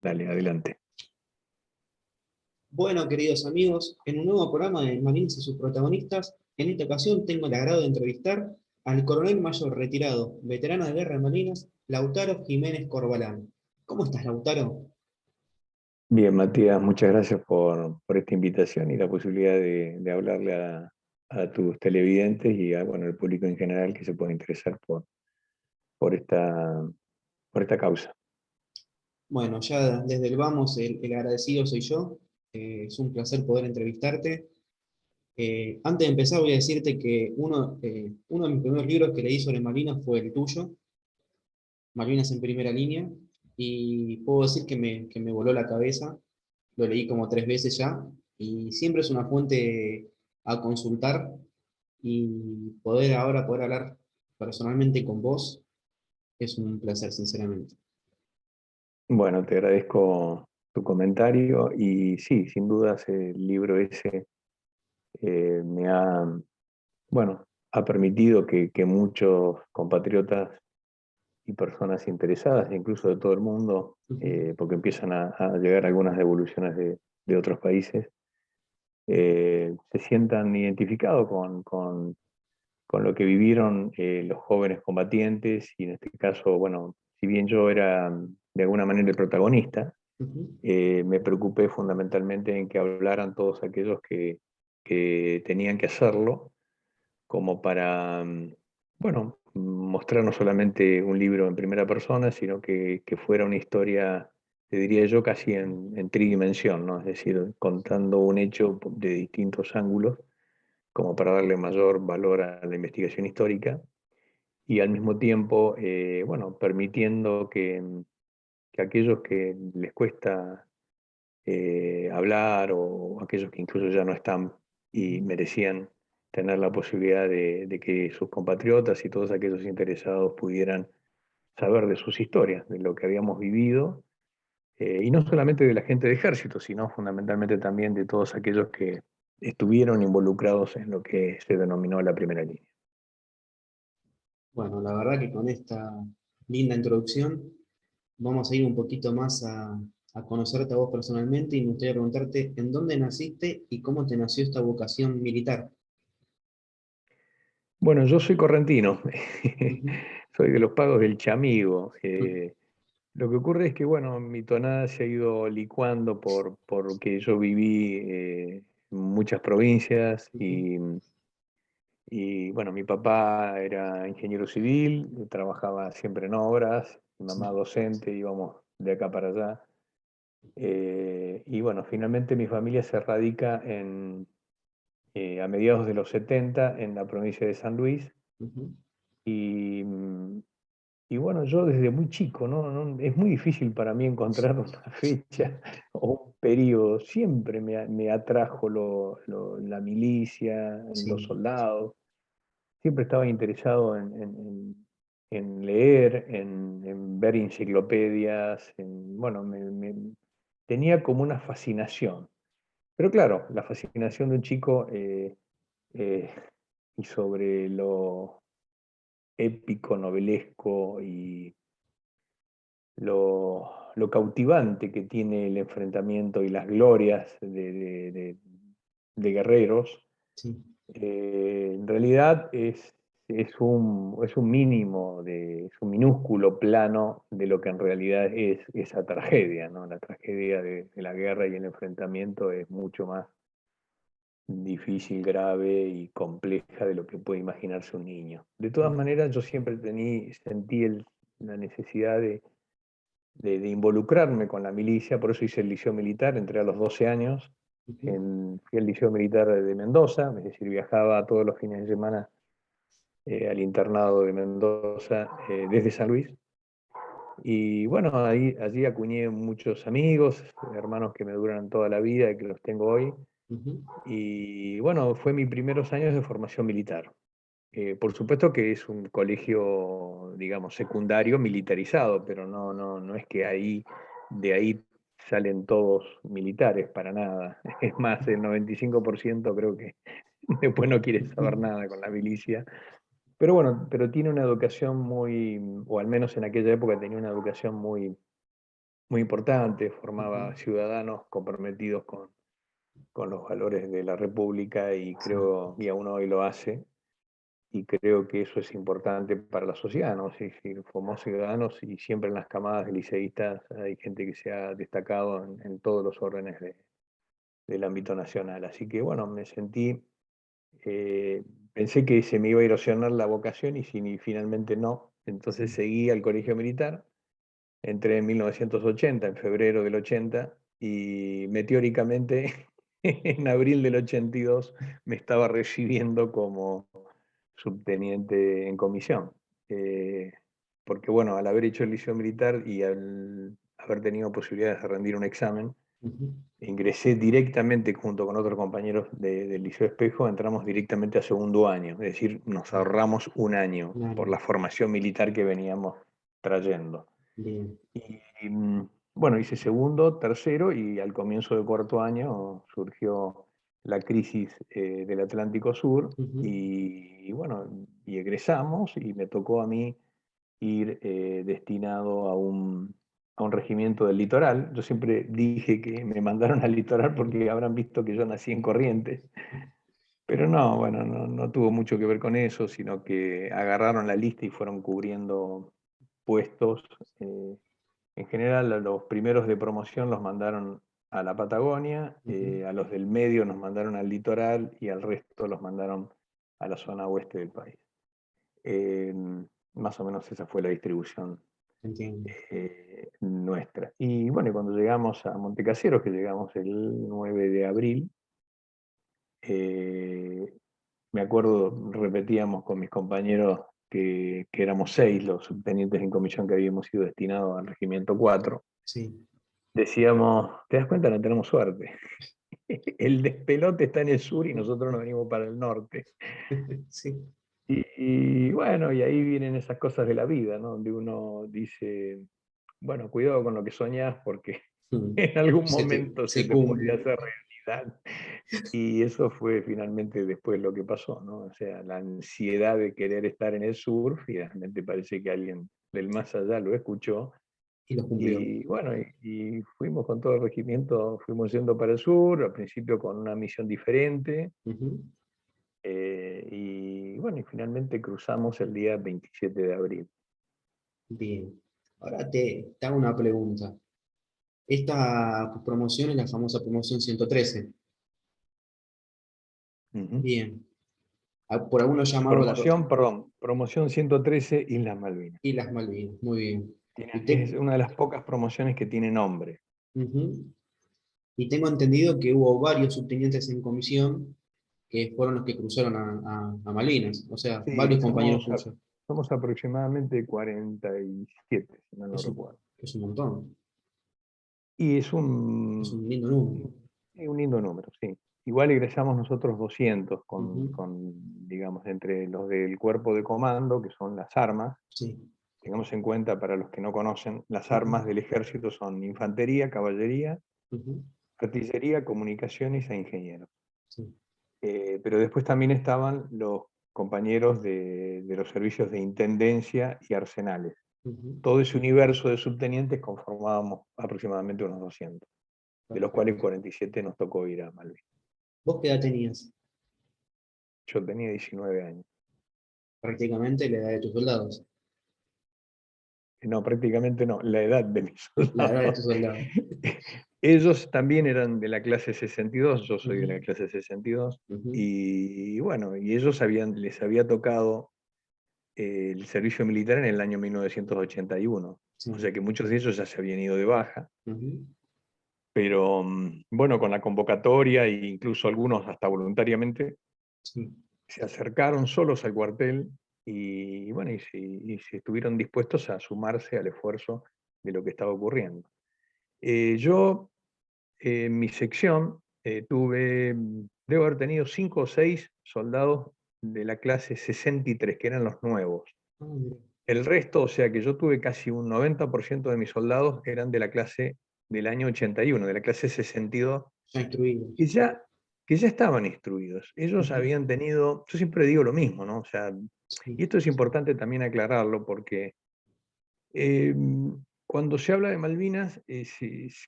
Dale, adelante. Bueno, queridos amigos, en un nuevo programa de Malines y sus protagonistas, en esta ocasión tengo el agrado de entrevistar al coronel mayor retirado, veterano de guerra de Malvinas, Lautaro Jiménez Corbalán. ¿Cómo estás, Lautaro? Bien, Matías, muchas gracias por esta invitación y la posibilidad de hablarle a tus televidentes y a, bueno, al público en general que se puede interesar por esta, por esta causa. Bueno, ya desde el vamos, el agradecido soy yo. Es un placer poder entrevistarte. Antes de empezar, voy a decirte que uno de mis primeros libros que leí sobre Malvinas fue el tuyo, Malvinas en primera línea, y puedo decir que me voló la cabeza. Lo leí como 3 veces ya, y siempre es una fuente a consultar, y poder hablar personalmente con vos es un placer, sinceramente. Bueno, te agradezco tu comentario y sí, sin dudas el libro ese me ha, bueno, ha permitido que muchos compatriotas y personas interesadas, incluso de todo el mundo, Ujú. porque empiezan a llegar algunas devoluciones de otros países, se sientan identificados con lo que vivieron los jóvenes combatientes y en este caso, bueno, si bien yo era de alguna manera el protagonista, Ujú. me preocupé fundamentalmente en que hablaran todos aquellos que tenían que hacerlo como para, bueno, mostrar no solamente un libro en primera persona, sino que fuera una historia, te diría yo, casi en tridimensión, ¿no? Es decir, contando un hecho de distintos ángulos, como para darle mayor valor a la investigación histórica y al mismo tiempo, bueno, permitiendo que aquellos que les cuesta hablar o aquellos que incluso ya no están y Ujú. merecían tener la posibilidad de que sus compatriotas y todos aquellos interesados pudieran saber de sus historias, de lo que habíamos vivido, y no solamente de la gente de ejército, sino fundamentalmente también de todos aquellos que estuvieron involucrados en lo que se denominó la primera línea. Bueno, la verdad que con esta linda introducción vamos a ir un poquito más a conocerte a vos personalmente, y me gustaría preguntarte en dónde naciste y cómo te nació esta vocación militar. Bueno, yo soy correntino, Ujú. soy de los pagos del Chamigo. Lo que ocurre es que, bueno, mi tonada se ha ido licuando porque yo viví en muchas provincias Ujú. y, bueno, mi papá era ingeniero civil, trabajaba siempre en obras, mi mamá Sí. docente, íbamos de acá para allá. Y bueno, finalmente mi familia se radica a mediados de los 70 en la provincia de San Luis. Ujú. Y, y bueno, yo desde muy chico, ¿no? Es muy difícil para mí encontrar una fecha o un periodo. Siempre me atrajo la milicia, los Sí. soldados. Siempre estaba interesado en leer, en ver enciclopedias, bueno, tenía como una fascinación. Pero claro, la fascinación de un chico eh, y sobre lo épico, novelesco y lo cautivante que tiene el enfrentamiento y las glorias de guerreros, Sí. en realidad es un mínimo, es un minúsculo plano de lo que en realidad es esa tragedia, ¿no? La tragedia de la guerra y el enfrentamiento es mucho más difícil, grave y compleja de lo que puede imaginarse un niño. De todas Ujú. maneras, yo siempre sentí la necesidad de involucrarme con la milicia, por eso hice el liceo militar, entré a los 12 años, Ujú. fui al liceo militar de Mendoza, es decir, viajaba todos los fines de semana al internado de Mendoza desde San Luis. Y bueno, allí acuñé muchos amigos, hermanos que me duran toda la vida y que los tengo hoy. Ujú. Y bueno, fue mis primeros años de formación militar. Por supuesto que es un colegio, digamos, secundario militarizado, pero no es que de ahí salen todos militares, para nada. Es más, el 95% creo que después no quiere saber Ujú. nada con la milicia. Pero bueno, pero tiene una educación muy, o al menos en aquella época tenía una educación muy, muy importante, formaba Ujú. ciudadanos comprometidos con los valores de la República y Sí, creo, y aún hoy lo hace, y creo que eso es importante para la sociedad, ¿no? Sí, sí, formó ciudadanos y siempre en las camadas de liceístas hay gente que se ha destacado en todos los órdenes del ámbito nacional. Así que bueno, me sentí, eh, pensé que se me iba a erosionar la vocación y finalmente no. Entonces sí. seguí al colegio militar, entré en 1980, en febrero del 80, y meteóricamente en abril del 82 me estaba recibiendo como subteniente en comisión. Eh, Porque bueno, al haber hecho el liceo militar y al haber tenido posibilidades de rendir un examen, Ujú. ingresé directamente junto con otros compañeros del Liceo Espejo, entramos directamente a segundo año, es decir, nos Ah, ahorramos un año un por año. la formación militar que veníamos trayendo. Bien. Y, bueno, hice segundo, tercero y al comienzo del cuarto año surgió la crisis del Atlántico Sur Ujú. bueno, y egresamos y me tocó a mí ir destinado a un regimiento del litoral. Yo siempre dije que me mandaron al litoral porque habrán visto que yo nací en Corrientes, pero no, bueno, no tuvo mucho que ver con eso, sino que agarraron la lista y fueron cubriendo puestos. En general, a los primeros de promoción los mandaron a la Patagonia, Ujú. a los del medio nos mandaron al litoral y al resto los mandaron a la zona oeste del país. Eh, Más o menos esa fue la distribución Entiendo. nuestra. Y bueno, y cuando llegamos a Montecaseros, que llegamos el 9 de abril, eh, me acuerdo, repetíamos con mis compañeros que éramos 6 los subtenientes en comisión que habíamos sido destinados al Regimiento 4. Sí. Decíamos, ¿te das cuenta? No tenemos suerte. El despelote está en el sur y nosotros nos venimos para el norte. Sí. Y bueno, y ahí vienen esas cosas de la vida, ¿no? Donde uno dice, bueno, cuidado con lo que soñás porque Mm. en algún Se te, momento se se te puede cumple. hacer realidad. Y eso fue finalmente después lo que pasó, ¿no? O sea, la ansiedad de querer estar en el sur, finalmente parece que alguien del más allá lo escuchó. Y lo cumplió. Y bueno, y fuimos con todo el regimiento, fuimos yendo para el sur, al principio con una misión diferente, Ujú. y bueno, y finalmente cruzamos el día 27 de abril. Bien. Ahora te hago una pregunta. Esta promoción es la famosa promoción 113. Ujú. Bien. Por algunos llamado Promoción 113 Islas Malvinas. Islas Malvinas. Muy bien. Y, Es una de las pocas promociones que tiene nombre. Ujú. Y tengo entendido que hubo varios subtenientes en comisión que fueron los que cruzaron a Malvinas. O sea, Sí, varios compañeros suyos. somos aproximadamente 47, si mal no Es un, recuerdo. es un montón. Y Es un lindo número. un lindo número, sí. Igual egresamos nosotros 200 Ujú. digamos, entre los del cuerpo de comando, que son las armas. Sí. Tengamos en cuenta, para los que no conocen, las armas Ujú. del ejército son infantería, caballería, Ujú. artillería, comunicaciones e ingenieros. Sí. Pero después también estaban los compañeros de los servicios de intendencia y arsenales. Ujú. Todo ese universo de subtenientes conformábamos aproximadamente unos 200, de los cuales Perfecto. 47 nos tocó ir a Malvinas. ¿Vos qué edad tenías? Yo tenía 19 años. Prácticamente la edad de tus soldados. No, prácticamente no, la edad de mis La edad de soldados. tus soldados. Ellos también eran de la clase 62, yo soy de Ujú. la clase 62, Ujú. y bueno, y ellos les había tocado el servicio militar en el año 1981. O Sí. sea que muchos de ellos ya se habían ido de baja, Ujú. pero bueno, con la convocatoria e incluso algunos hasta voluntariamente Sí. se acercaron solos al cuartel y bueno, y se estuvieron dispuestos a sumarse al esfuerzo de lo que estaba ocurriendo. Yo, en mi sección, debo haber tenido 5 o 6 soldados de la clase 63, que eran los nuevos. Ah, mira. El resto, o sea que yo tuve casi un 90% de mis soldados eran de la clase del año 81, de la clase 62, Ya instruidos. que ya, que ya estaban instruidos. Ellos Ujú. habían tenido, yo siempre digo lo mismo, ¿no? O sea, y Sí. esto es importante también aclararlo porque eh, cuando se habla de Malvinas,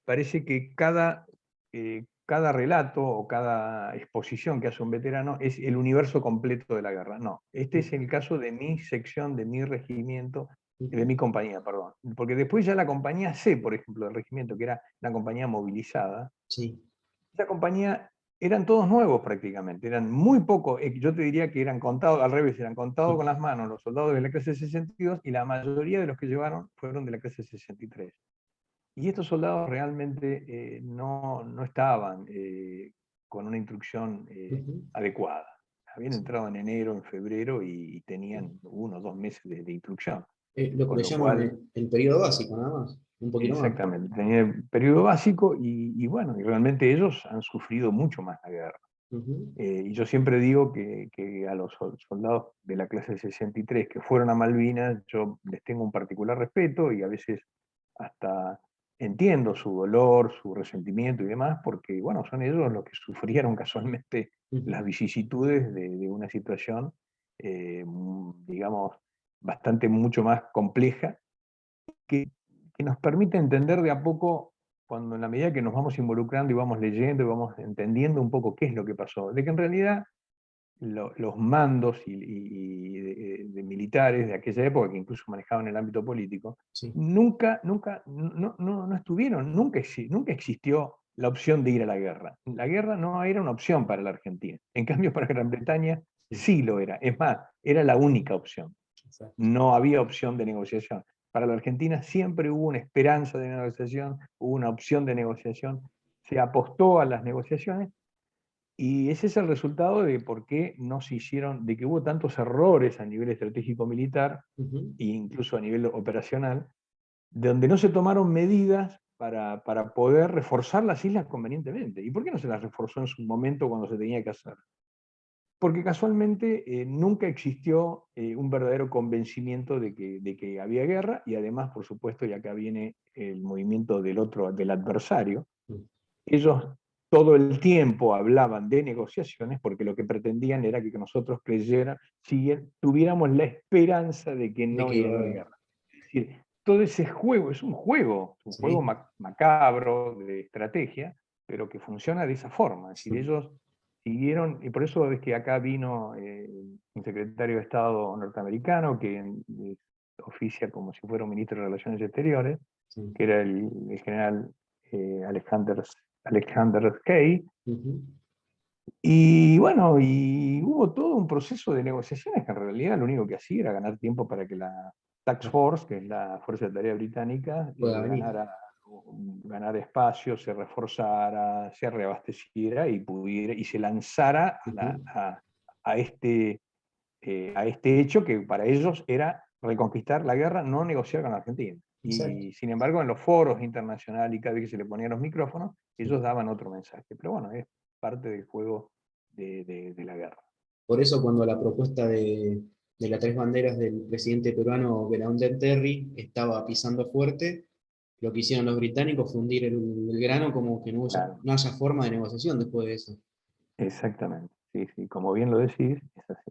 parece que cada relato o cada exposición que hace un veterano es el universo completo de la guerra. No, este es el caso de mi sección, de mi regimiento, de mi compañía, perdón. Porque después ya la compañía C, por ejemplo, del regimiento, que era una compañía movilizada, Sí. esa compañía eran todos nuevos prácticamente, eran muy pocos, yo te diría que eran contados, al revés, eran contados con las manos los soldados de la clase 62 y la mayoría de los que llevaron fueron de la clase 63. Y estos soldados realmente no estaban con una instrucción Ujú. adecuada. Habían entrado en enero, en febrero y tenían 1 o 2 meses de instrucción. Lo que Con le lo llaman cual, el periodo básico, nada más. Un poquito más. exactamente, tenía el periodo básico y bueno, y realmente ellos han sufrido mucho más la guerra. Ujú. Y yo siempre digo que a los soldados de la clase 63 que fueron a Malvinas, yo les tengo un particular respeto y a veces hasta entiendo su dolor, su resentimiento y demás, porque bueno, son ellos los que sufrieron casualmente las Ujú. vicisitudes de una situación, digamos, bastante mucho más compleja, que nos permite entender de a poco, cuando en la medida que nos vamos involucrando y vamos leyendo y vamos entendiendo un poco qué es lo que pasó, de que en realidad los mandos de militares de aquella época, que incluso manejaban el ámbito político, Sí. nunca, no estuvieron, nunca existió la opción de ir a la guerra. La guerra no era una opción para la Argentina. En cambio, para Gran Bretaña Sí. sí lo era. Es más, era la única opción. Exacto. No había opción de negociación. Para la Argentina siempre hubo una esperanza de negociación, hubo una opción de negociación, se apostó a las negociaciones y ese es el resultado de por qué no se hicieron, de que hubo tantos errores a nivel estratégico militar Ujú. e incluso a nivel operacional, de donde no se tomaron medidas para poder reforzar las islas convenientemente. ¿Y por qué no se las reforzó en su momento cuando se tenía que hacer? Porque casualmente nunca existió un verdadero convencimiento de que había guerra y además, por supuesto, y acá viene el movimiento del adversario, Mm. ellos todo el tiempo hablaban de negociaciones porque lo que pretendían era que nosotros tuviéramos la esperanza de que De no que iba iba a a haber haber. guerra. Es decir, todo ese juego es un juego Sí. macabro de estrategia, pero que funciona de esa forma. Es decir, Sí. ellos siguieron, y por eso es que acá vino un secretario de Estado norteamericano que oficia como si fuera un ministro de Relaciones Exteriores, Sí. que era el general Alexander Kay, Ujú. y bueno, y hubo todo un proceso de negociaciones que en realidad lo único que hacía era ganar tiempo para que la Task Ah, Force, que es la Fuerza de Tarea Británica, pueda venir. ganara espacio, se reforzara, se reabasteciera y pudiera, y se lanzara Ujú. a este hecho que para ellos era reconquistar la guerra, no negociar con la Argentina. Exacto. Y sin embargo, en los foros internacionales y cada vez que se le ponían los micrófonos, Sí. ellos daban otro mensaje. Pero bueno, es parte del juego de la guerra. Por eso cuando la propuesta de las tres banderas del presidente peruano Belaúnde Terry estaba pisando fuerte, lo que hicieron los británicos fue hundir el grano como que Claro, no haya forma de negociación después de eso. exactamente. Sí, sí, como bien lo decís, es así.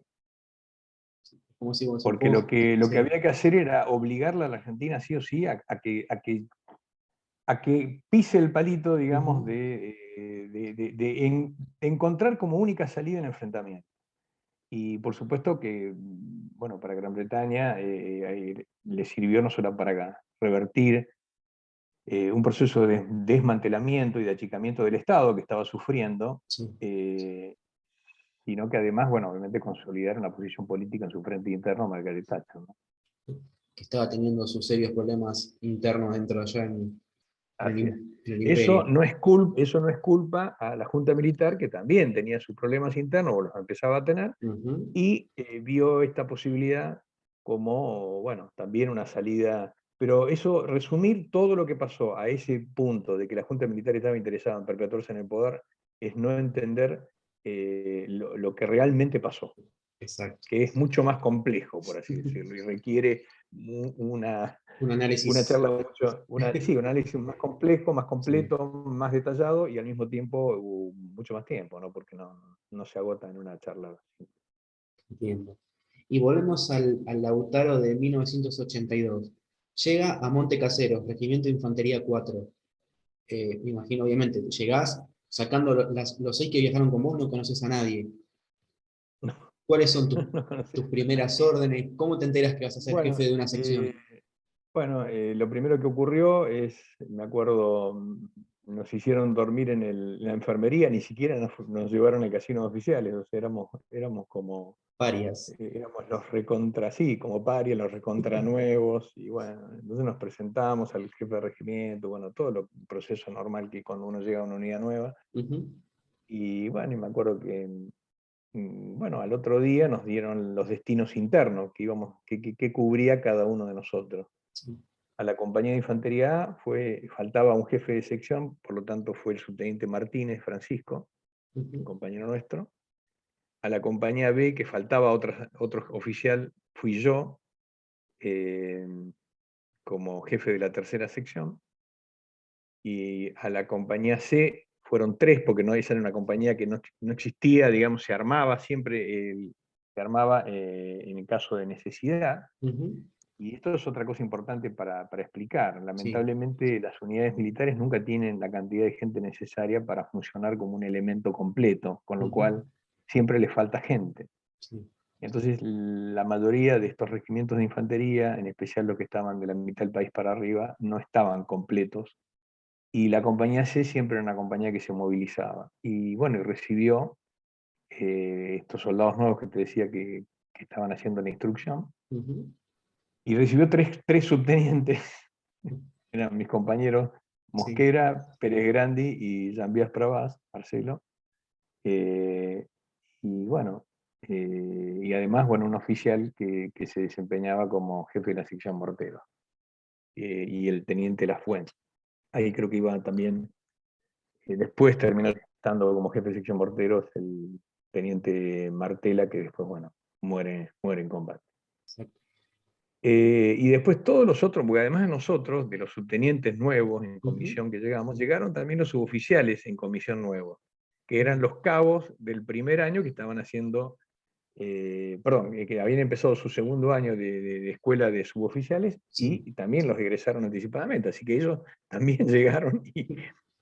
Como si vos decís, Porque lo que sí. había que hacer era obligarla a la Argentina sí o sí a que pise el palito, digamos, Ujú. de encontrar como única salida en el enfrentamiento. Y por supuesto que, bueno, para Gran Bretaña le sirvió no solo para revertir un proceso de desmantelamiento y de achicamiento del Estado que estaba sufriendo, Sí. eh, sino que además, bueno, obviamente consolidaron la posición política en su frente interno, Margaret Thatcher, ¿no? Que estaba teniendo sus serios problemas internos dentro de allá Así es. en el Eso imperio. no es eso no es culpa a la Junta Militar, que también tenía sus problemas internos, o los empezaba a tener, Ujú. y vio esta posibilidad como, bueno, también una salida. Pero eso, resumir todo lo que pasó a ese punto de que la Junta Militar estaba interesada en perpetuarse en el poder, es no entender lo que realmente pasó, Exacto. que es mucho más complejo, por así decirlo, y requiere una, Un una análisis. charla sí, un análisis más complejo, más Sí, completo, más detallado, y al mismo tiempo mucho más tiempo, ¿no? Porque no se agota en una charla. entiendo. Y volvemos al Lautaro de 1982. llega a Monte Caseros, Regimiento de Infantería 4. Me imagino, obviamente, llegás, sacando los 6 que viajaron con vos, no conoces a nadie. No, ¿Cuáles son no conoces tus a nadie. primeras órdenes? ¿Cómo te enteras que vas a ser jefe Bueno, de una sección? lo primero que ocurrió es, me acuerdo, nos hicieron dormir en la enfermería, ni siquiera nos llevaron a casinos oficiales, o sea, éramos como, Varias. éramos los recontra, sí, como parias, los recontra nuevos, y bueno, entonces nos presentamos al jefe de regimiento, bueno, todo el proceso normal que cuando uno llega a una unidad nueva, Ujú. y bueno, y me acuerdo que, bueno, al otro día nos dieron los destinos internos que cubría cada uno de nosotros. Sí. A la compañía de infantería A faltaba un jefe de sección, por lo tanto fue el subteniente Martínez Francisco, un Ujú. compañero nuestro. A la compañía B, que faltaba otro oficial, fui yo, eh, como jefe de la tercera sección. Y a la compañía C fueron tres, porque esa era una compañía que no existía, digamos, se armaba siempre, se armaba en el caso de necesidad. Ujú. Y esto es otra cosa importante para explicar. Sí. Lamentablemente, las unidades militares nunca tienen la cantidad de gente necesaria para funcionar como un elemento completo, con lo Ujú. cual siempre le falta gente. Sí. Entonces, la mayoría de estos regimientos de infantería, en especial los que estaban de la mitad del país para arriba, no estaban completos. Y la compañía C siempre era una compañía que se movilizaba. Y bueno, y recibió estos soldados nuevos que te decía que estaban haciendo la instrucción. Ujú. Y recibió tres subtenientes, eran mis compañeros Sí. Mosquera, Pérez Grandi y Jean-Pierre Pravas, Marcelo. eh, y bueno, y además, bueno, un oficial que se desempeñaba como jefe de la sección mortero, y el teniente Lafuente. Ahí creo que iba también, después terminó estando como jefe de sección morteros el teniente Martela, que después, bueno, muere en combate. Exacto. Y después todos los otros, porque además de nosotros, de los subtenientes nuevos en Ujú. comisión que llegamos, llegaron también los suboficiales en comisión nuevos, que eran los cabos del primer año que estaban haciendo, perdón, que habían empezado su segundo año de escuela de suboficiales Sí. y también los egresaron anticipadamente, así que ellos también llegaron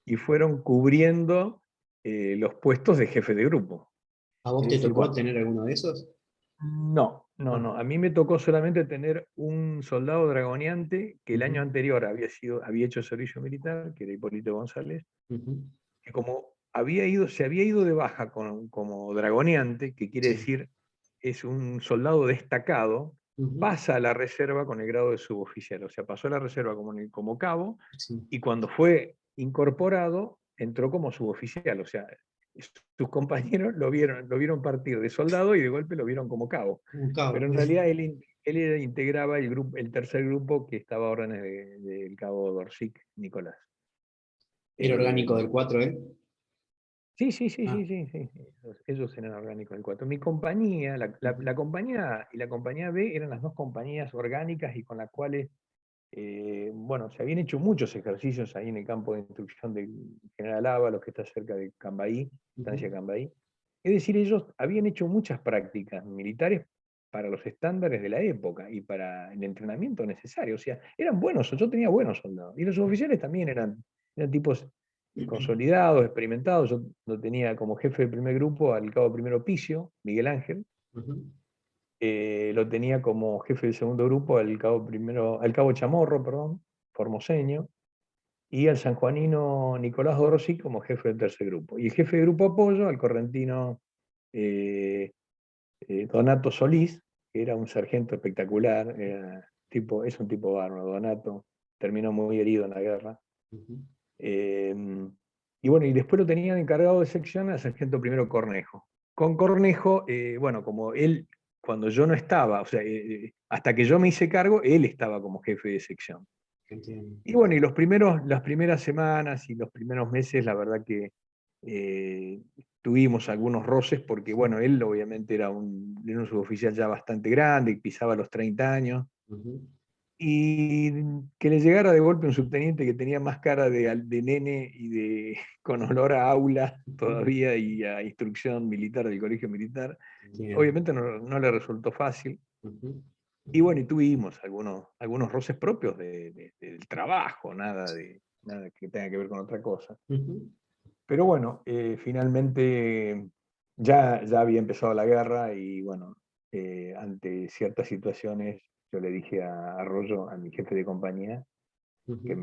y fueron cubriendo los puestos de jefe de grupo. ¿A vos Es te decir, tocó bueno, tener alguno de esos? no, no, Ah. no. A mí me tocó solamente tener un soldado dragoneante que el Ujú. año anterior había hecho servicio militar, que era Hipólito González, Ujú. que como se había ido de baja como dragoneante, que quiere Sí. decir es un soldado destacado, Ujú. pasa a la reserva con el grado de suboficial. O sea, pasó a la reserva como cabo Sí. y cuando fue incorporado entró como suboficial. O sea, sus compañeros lo vieron partir de soldado y de golpe lo vieron como cabo. Un cabo. Pero en realidad él integraba el tercer grupo que estaba a órdenes del cabo Dorsic, Nicolás. Era Eh, orgánico del 4, ¿eh? sí, sí, sí, Ah. sí, sí, sí. Ellos eran orgánicos del 4. Mi compañía, Ujú. la compañía y la compañía B eran las dos compañías orgánicas y con las cuales, bueno, se habían hecho muchos ejercicios ahí en el campo de instrucción del General Ábalos, que está cerca de Cambaí, estancia Ujú. Cambaí. Es decir, ellos habían hecho muchas prácticas militares para los estándares de la época y para el entrenamiento necesario. O sea, eran buenos, yo tenía buenos soldados. Y los oficiales también eran tipos consolidados, experimentados. Yo lo tenía como jefe del primer grupo al cabo primero Picio, Miguel Ángel. Ujú. Lo tenía como jefe del segundo grupo al cabo Chamorro, perdón, formoseño, y al sanjuanino Nicolás Dorsi como jefe del tercer grupo. Y el jefe de grupo apoyo al correntino eh, Donato Solís, que era un sargento espectacular, es un tipo bárbaro, Donato, terminó muy herido en la guerra. Ujú. Eh, y bueno, y después lo tenían encargado de sección al sargento primero Cornejo. Con Cornejo, bueno, como él, cuando yo no estaba, o sea, hasta que yo me hice cargo, él estaba como jefe de sección. Entiendo. Y bueno, y las primeras semanas y los primeros meses, la verdad que eh, tuvimos algunos roces, porque bueno, él obviamente era un suboficial ya bastante grande, y pisaba los 30 años, Ujú. y que le llegara de golpe un subteniente que tenía más cara de nene y con olor a aula Ujú. todavía y a instrucción militar del colegio militar, Entiendo. obviamente no le resultó fácil. Ujú. Y bueno, y tuvimos algunos roces propios del trabajo, nada que tenga que ver con otra cosa. Ujú, Pero bueno, finalmente ya había empezado la guerra y bueno, ante ciertas situaciones yo le dije a Arroyo, a mi jefe de compañía, ujú. que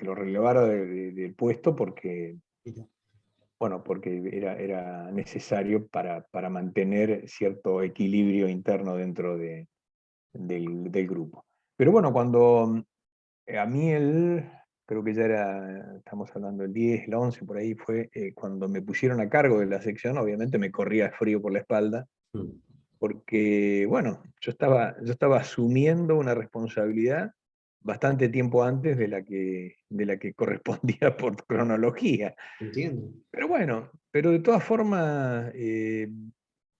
lo relevara del puesto porque, Mira, bueno, porque era necesario para mantener cierto equilibrio interno dentro del grupo. Pero bueno, cuando a mí creo que ya era, estamos hablando del 10, el 11, por ahí fue, cuando me pusieron a cargo de la sección, obviamente me corría frío por la espalda, mm, porque, bueno, yo estaba asumiendo una responsabilidad bastante tiempo antes de la que correspondía por cronología. entiendo. Pero bueno, pero de todas formas,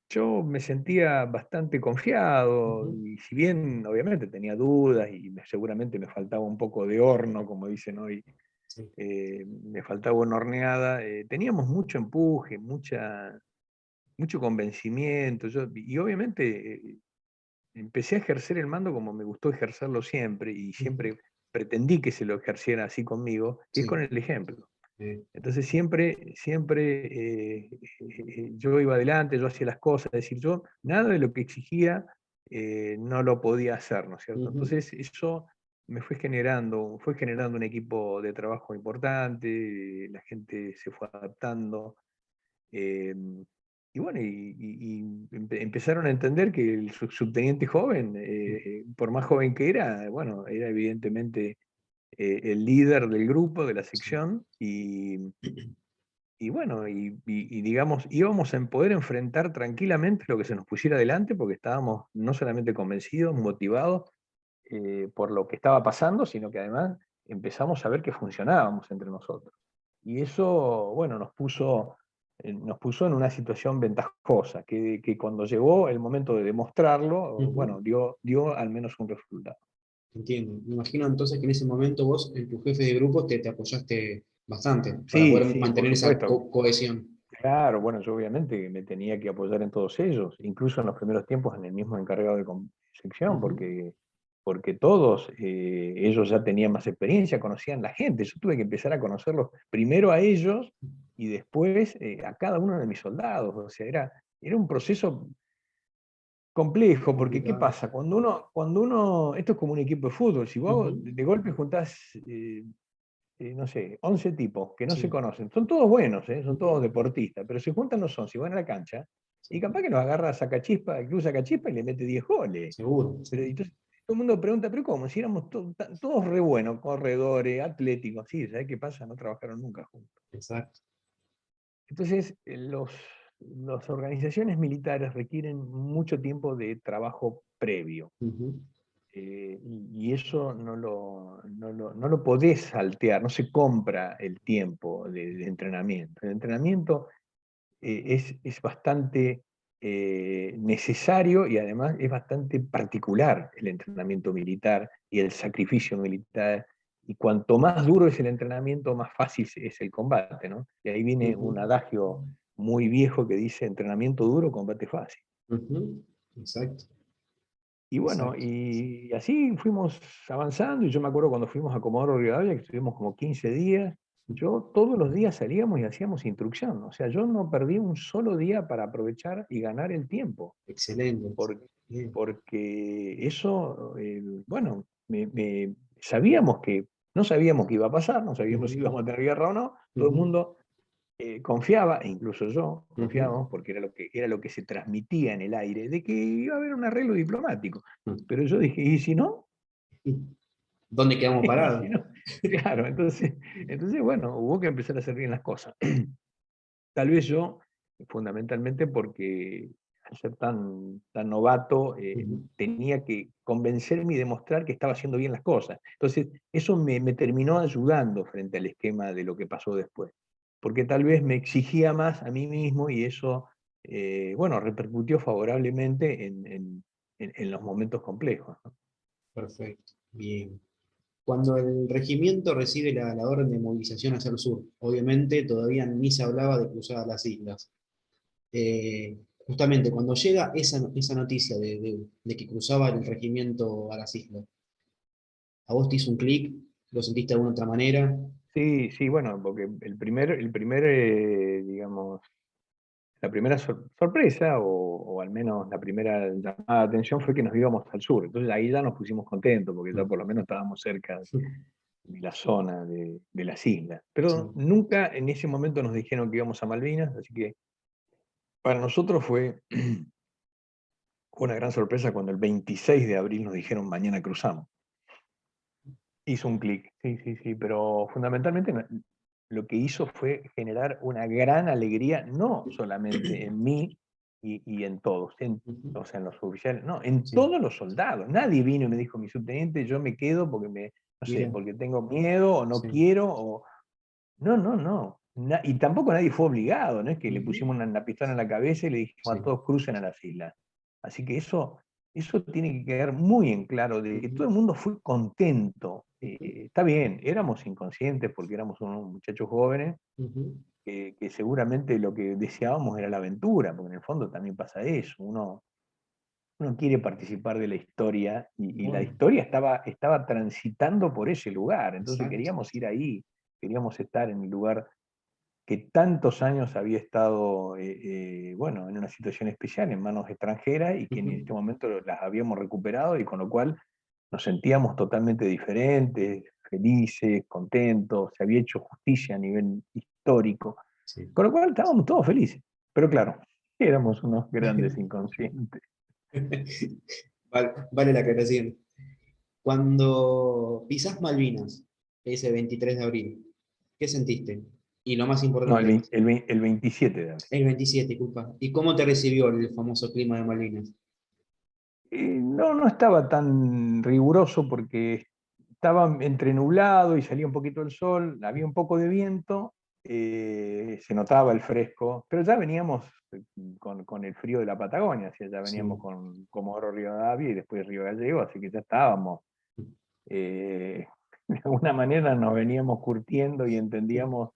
yo me sentía bastante confiado Ujú, y si bien obviamente tenía dudas y seguramente me faltaba un poco de horno, como dicen hoy, sí. me faltaba una horneada, teníamos mucho empuje, mucho convencimiento, y obviamente empecé a ejercer el mando como me gustó ejercerlo siempre y Ujú, siempre pretendí que se lo ejerciera así conmigo, que es con sí. el ejemplo. eh, Entonces siempre yo iba adelante, yo hacía las cosas, es decir, yo nada de lo que exigía no lo podía hacer, ¿no es cierto? ujú, Entonces eso fue generando un equipo de trabajo importante, la gente se fue adaptando, eh, y bueno, empezaron a entender que el subteniente joven, por más joven que era, bueno, era evidentemente el líder del grupo, de la sí. sección, y bueno, y digamos, íbamos a poder enfrentar tranquilamente lo que se nos pusiera adelante, porque estábamos no solamente convencidos, motivados por lo que estaba pasando, sino que además empezamos a ver que funcionábamos entre nosotros. Y eso, bueno, nos puso en una situación ventajosa, que cuando llegó el momento de demostrarlo, Ujú, bueno, dio al menos un resultado. entiendo. Me imagino entonces que en ese momento vos, en tu jefe de grupo, te apoyaste bastante para Sí, poder sí, por mantener esa supuesto. cohesión. Claro, bueno, yo obviamente me tenía que apoyar en todos ellos, incluso en los primeros tiempos en el mismo encargado de sección, Ujú, porque todos ellos ya tenían más experiencia, conocían la gente. Yo tuve que empezar a conocerlos primero a ellos y después a cada uno de mis soldados. O sea, era un proceso complejo, porque ¿qué complicado. pasa? Cuando uno, esto es como un equipo de fútbol, si vos Ujú, de golpe juntás no sé, 11 tipos que no se sí. conocen, son todos buenos, son todos Ujú, deportistas, pero se juntan los 11 y van a la cancha, y capaz sí. que los agarra Sacachispa, el club Sacachispa y le mete 10 goles. Seguro, Pero sí. entonces todo el mundo pregunta, ¿pero cómo? Si éramos todos re buenos, corredores, atléticos, sí, ¿sabes qué pasa? No trabajaron nunca juntos. Exacto. Entonces, las organizaciones militares requieren mucho tiempo de trabajo previo. Ujú, Y eso no lo podés saltear, no se compra el tiempo de entrenamiento. El entrenamiento es bastante necesario y además es bastante particular el entrenamiento militar y el sacrificio militar. Y cuanto más duro es el entrenamiento, más fácil es el combate, ¿no? Y ahí viene un ujú, adagio muy viejo que dice entrenamiento duro, combate fácil. ujú. Exacto, Y bueno, exacto. y así fuimos avanzando, y yo me acuerdo cuando fuimos a Comodoro Rivadavia, que estuvimos como 15 días, yo todos los días salíamos y hacíamos instrucción, o sea, yo no perdí un solo día para aprovechar y ganar el tiempo, Excelente. por- Bien. porque eso, bueno, no sabíamos qué iba a pasar, no sabíamos si Ujú, íbamos a tener guerra o no, todo el ujú, mundo confiaba, e incluso yo, ujú, confiábamos, porque era lo que se transmitía en el aire, de que iba a haber un arreglo diplomático. ujú. Pero yo dije, ¿y si no? ¿Dónde quedamos ¿Y si parados? no? Claro, entonces, bueno, hubo que empezar a hacer bien las cosas. Tal vez yo, fundamentalmente porque al ser tan novato, Ujú, tenía que convencerme y demostrar que estaba haciendo bien las cosas. Entonces, eso me terminó ayudando frente al esquema de lo que pasó después. Porque tal vez me exigía más a mí mismo y eso, bueno, repercutió favorablemente en los momentos complejos, ¿no? perfecto. Bien. Cuando el regimiento recibe la orden de movilización hacia el sur, obviamente todavía ni se hablaba de cruzar las islas. Justamente, cuando llega esa noticia de que cruzaba el regimiento a las islas, ¿a vos te hizo un clic? ¿Lo sentiste de alguna otra manera? Sí, sí, bueno, porque el primer digamos, la primera sorpresa, o al menos la primera llamada de atención fue que nos íbamos al sur. Entonces ahí ya nos pusimos contentos, porque ya Mm. por lo menos estábamos cerca de la zona de las islas. Pero Sí. nunca en ese momento nos dijeron que íbamos a Malvinas, así que para nosotros fue una gran sorpresa cuando el 26 de abril nos dijeron mañana cruzamos. Hizo un clic, sí, sí, sí, pero fundamentalmente lo que hizo fue generar una gran alegría, no solamente en mí y en todos, Ujú. o sea, en los oficiales, no, en Sí. todos los soldados. Nadie vino y me dijo, mi subteniente, yo me quedo porque no sé, Mira, porque tengo miedo o no sí. quiero, no, no, no. Y tampoco nadie fue obligado, no es que le Ujú. pusimos una pistola en la cabeza y le dijimos a Sí. todos crucen a las islas. Así que eso tiene que quedar muy en claro, de que todo Ujú. el mundo fue contento. Ujú. Está bien, éramos inconscientes porque éramos unos muchachos jóvenes, Ujú. que seguramente lo que deseábamos era la aventura, porque en el fondo también pasa eso. Uno quiere participar de la historia y la Bueno, historia estaba transitando por ese lugar, entonces exacto. queríamos ir ahí, queríamos estar en el lugar que tantos años había estado, bueno, en una situación especial, en manos extranjeras, y que en Ujú. este momento las habíamos recuperado, y con lo cual nos sentíamos totalmente diferentes, felices, contentos, se había hecho justicia a nivel histórico, Sí. con lo cual estábamos todos felices. Pero claro, éramos unos grandes inconscientes. Vale la aclaración. Cuando pisás Malvinas, ese 23 de abril, ¿qué sentiste? Y lo más No, el, importante, 20 el 27 de abril. el 27, disculpa. ¿Y cómo te recibió el famoso clima de Malvinas? No, no estaba tan riguroso porque estaba entre nublado y salía un poquito el sol, había un poco de viento, se notaba el fresco, pero ya veníamos con el frío de la Patagonia, o sea, ya veníamos Sí. con Comodoro Rivadavia y después Río Gallego, así que ya estábamos, eh, de alguna manera nos veníamos curtiendo y entendíamos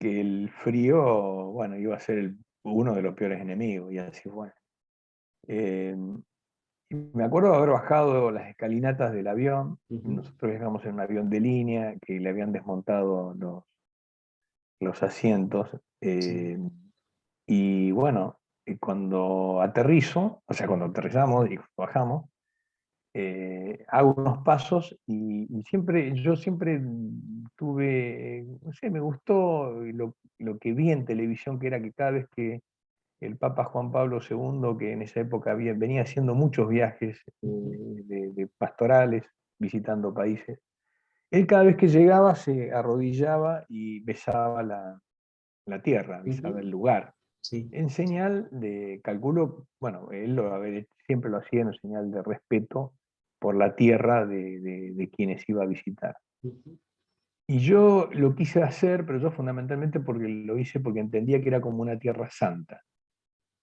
que el frío, bueno, iba a ser uno de los peores enemigos, y así fue. Eh, y me acuerdo de haber bajado las escalinatas del avión. Ujú. Nosotros viajamos en un avión de línea que le habían desmontado los asientos. Sí. Y bueno, cuando aterrizo, o sea, cuando aterrizamos y bajamos, hago unos pasos y yo siempre tuve, no sé, me gustó lo que vi en televisión, que era que cada vez que el Papa Juan Pablo II, que en esa época venía haciendo muchos viajes Ujú. de pastorales, visitando países. Él cada vez que llegaba se arrodillaba y besaba la tierra, besaba Ujú. el lugar, Sí. en señal de, calculo, bueno, él siempre lo hacía en señal de respeto por la tierra de quienes iba a visitar. Ujú. Y yo lo quise hacer, pero yo fundamentalmente porque lo hice porque entendía que era como una tierra santa.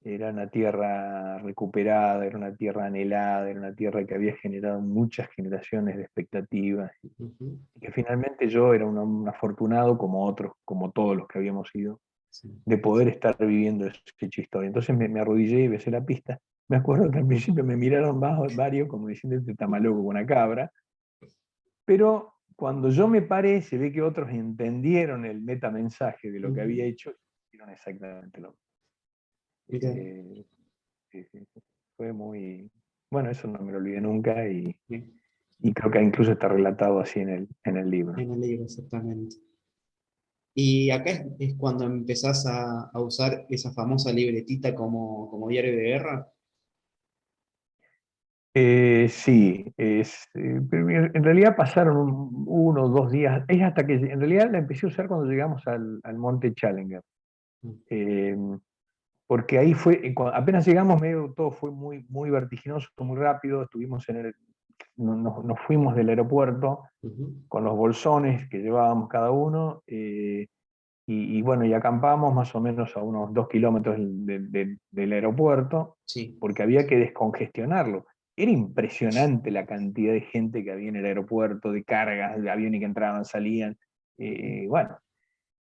Era una tierra recuperada, era una tierra anhelada, era una tierra que había generado muchas generaciones de expectativas, Ujú. y que finalmente yo era un afortunado como otros, como todos los que habíamos ido, Sí. de poder estar viviendo esa historia. Entonces me arrodillé y besé la pista. Me acuerdo que al principio me miraron varios como diciendo, este está más loco con una cabra, pero cuando yo me paré, se ve que otros entendieron el metamensaje de lo que había Ujú. hecho y hicieron exactamente lo mismo. Mirá, Sí, sí, sí. Fue muy, bueno, eso no me lo olvidé nunca, bien, y creo que incluso está relatado así en el libro. en el libro, exactamente. Y acá es cuando empezás a usar esa famosa libretita como diario de guerra. Sí, pero en realidad pasaron uno o dos días, es hasta que en realidad la empecé a usar cuando llegamos al Monte Challenger. Eh, Porque ahí fue, apenas llegamos, medio todo fue muy, muy vertiginoso, muy rápido, nos fuimos del aeropuerto Ujú. con los bolsones que llevábamos cada uno, y bueno, y acampamos más o menos a unos 2 kilómetros del aeropuerto, Sí. porque había que descongestionarlo. Era impresionante la cantidad de gente que había en el aeropuerto, de cargas, de aviones que entraban, salían. Ujú. Bueno,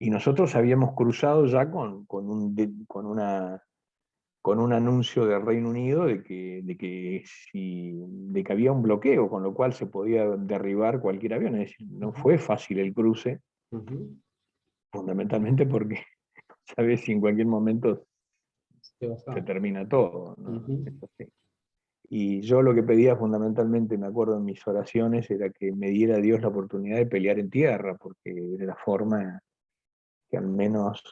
y nosotros habíamos cruzado ya con una con un anuncio del Reino Unido de que había un bloqueo, con lo cual se podía derribar cualquier avión. Es decir, no Ujú, fue fácil el cruce, ujú. fundamentalmente porque sabes si en cualquier momento Te se bajaba. termina todo, ¿no? Ujú, Es así. Y yo lo que pedía fundamentalmente, me acuerdo en mis oraciones, era que me diera Dios la oportunidad de pelear en tierra, porque era la forma que al menos,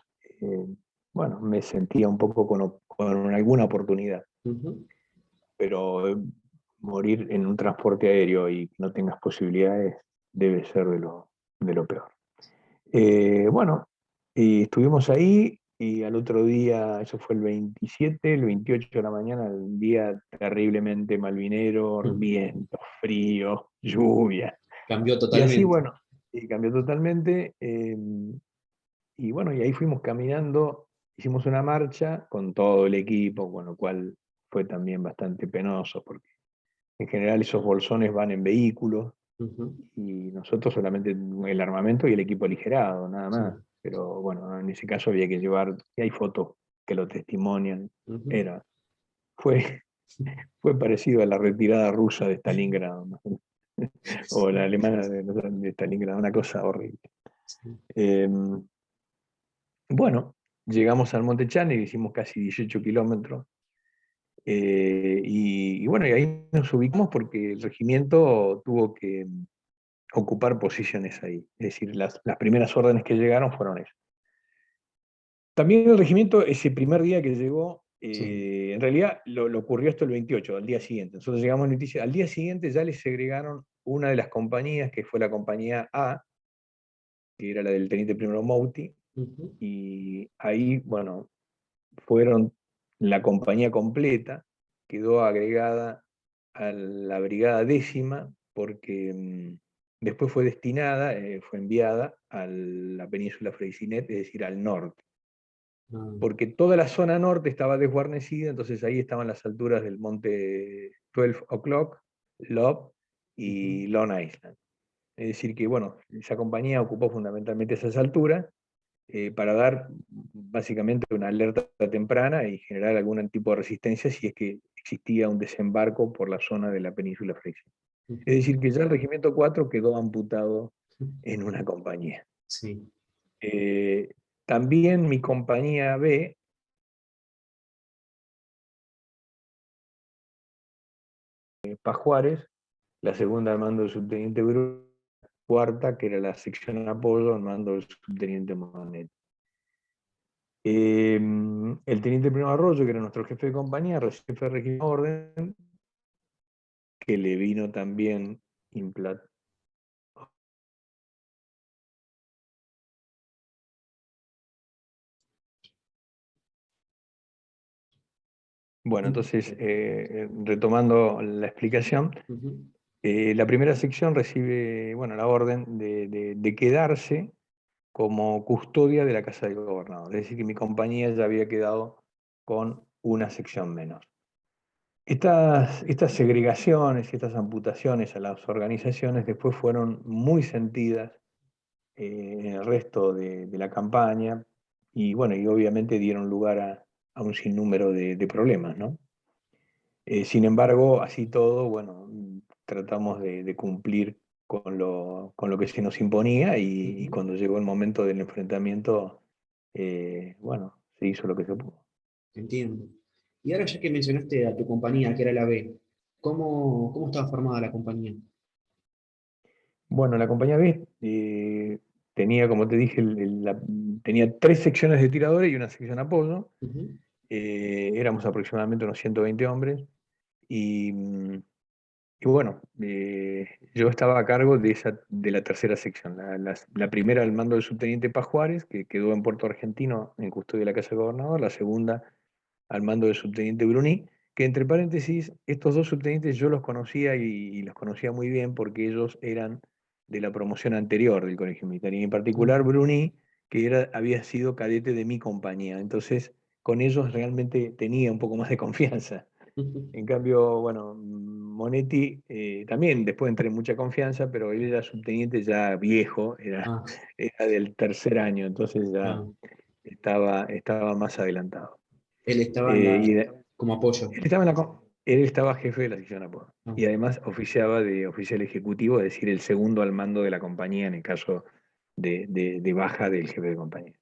eh, bueno, me sentía un poco con alguna oportunidad. ujú. Pero morir en un transporte aéreo y que no tengas posibilidades debe ser de lo peor. Bueno, y estuvimos ahí y al otro día, eso fue el 27, el 28 de la mañana, el día terriblemente malvinero, Ujú. viento, frío, lluvia. Cambió Y así, totalmente. bueno, y cambió totalmente. Y bueno, y ahí fuimos caminando, hicimos una marcha con todo el equipo, con lo cual fue también bastante penoso, porque en general esos bolsones van en vehículos Ujú, y nosotros solamente el armamento y el equipo aligerado, nada sí. más. Pero bueno, en ese caso había que llevar, y hay fotos que lo testimonian, Ujú. era, fue, fue parecido a la retirada rusa de Stalingrado, ¿no? O la alemana de Stalingrado, una cosa horrible. Sí. Eh, bueno, llegamos al Monte Chane, hicimos casi 18 kilómetros. Y bueno, y ahí nos ubicamos porque el regimiento tuvo que ocupar posiciones ahí. Es decir, las primeras órdenes que llegaron fueron esas. También el regimiento, ese primer día que llegó, Sí. en realidad lo ocurrió esto el 28, al día siguiente. Nosotros llegamos al 27, al día siguiente ya les segregaron una de las compañías, que fue la compañía A, que era la del teniente primero Mouti, Ujú. y ahí, bueno, fueron la compañía completa, quedó agregada a la brigada décima porque después fue destinada, fue enviada a la península Freycinet, es decir, al norte, Ah, porque toda la zona norte estaba desguarnecida, entonces ahí estaban las alturas del monte 12 O'Clock, Love ujú. y Long Island. Es decir, que bueno, esa compañía ocupó fundamentalmente esas alturas para dar básicamente una alerta temprana y generar algún tipo de resistencia si es que existía un desembarco por la zona de la península Freycinet. Es Ujú. decir, que ya el Regimiento 4 quedó amputado en una compañía. Sí. Eh, También mi compañía B, Pajuárez, la segunda al mando del subteniente Bruno, cuarta, que era la sección apoyo al mando del subteniente Monet. El teniente Primo Arroyo, que era nuestro jefe de compañía, jefe de régimen orden, que le vino también implantar. Bueno, entonces, retomando la explicación, Ujú. la primera sección recibe, bueno, la orden de quedarse como custodia de la casa del gobernador. Es decir, que mi compañía ya había quedado con una sección menos. Estas segregaciones y estas amputaciones a las organizaciones después fueron muy sentidas en el resto de la campaña y bueno, y obviamente dieron lugar a un sinnúmero de problemas, ¿no? Sin embargo, así todo, bueno, tratamos de cumplir con lo que se nos imponía y Ujú. cuando llegó el momento del enfrentamiento, bueno, se hizo lo que se pudo. Entiendo. Y ahora ya que mencionaste a tu compañía, que era la B, ¿cómo estaba formada la compañía? Bueno, la compañía B tenía, como te dije, tenía tres secciones de tiradores y una sección apoyo. Ujú, Éramos aproximadamente unos 120 hombres y, y bueno, yo estaba a cargo de la tercera sección. La primera al mando del subteniente Paz Juárez, que quedó en Puerto Argentino en custodia de la Casa del Gobernador. La segunda al mando del subteniente Bruní, que entre paréntesis, estos dos subtenientes yo los conocía y los conocía muy bien porque ellos eran de la promoción anterior del Colegio Militar, y en particular mm, Bruní, que había sido cadete de mi compañía. Entonces, con ellos realmente tenía un poco más de confianza. ujú. En cambio, bueno, Monetti también después entré en mucha confianza, pero él era subteniente ya viejo, Ah, era del tercer año, entonces ya claro. estaba más adelantado. Él estaba y de- como apoyo. él estaba jefe de la sección de apoyo. Ah, Y además oficiaba de oficial ejecutivo, es decir, el segundo al mando de la compañía en el caso de baja del jefe de compañía.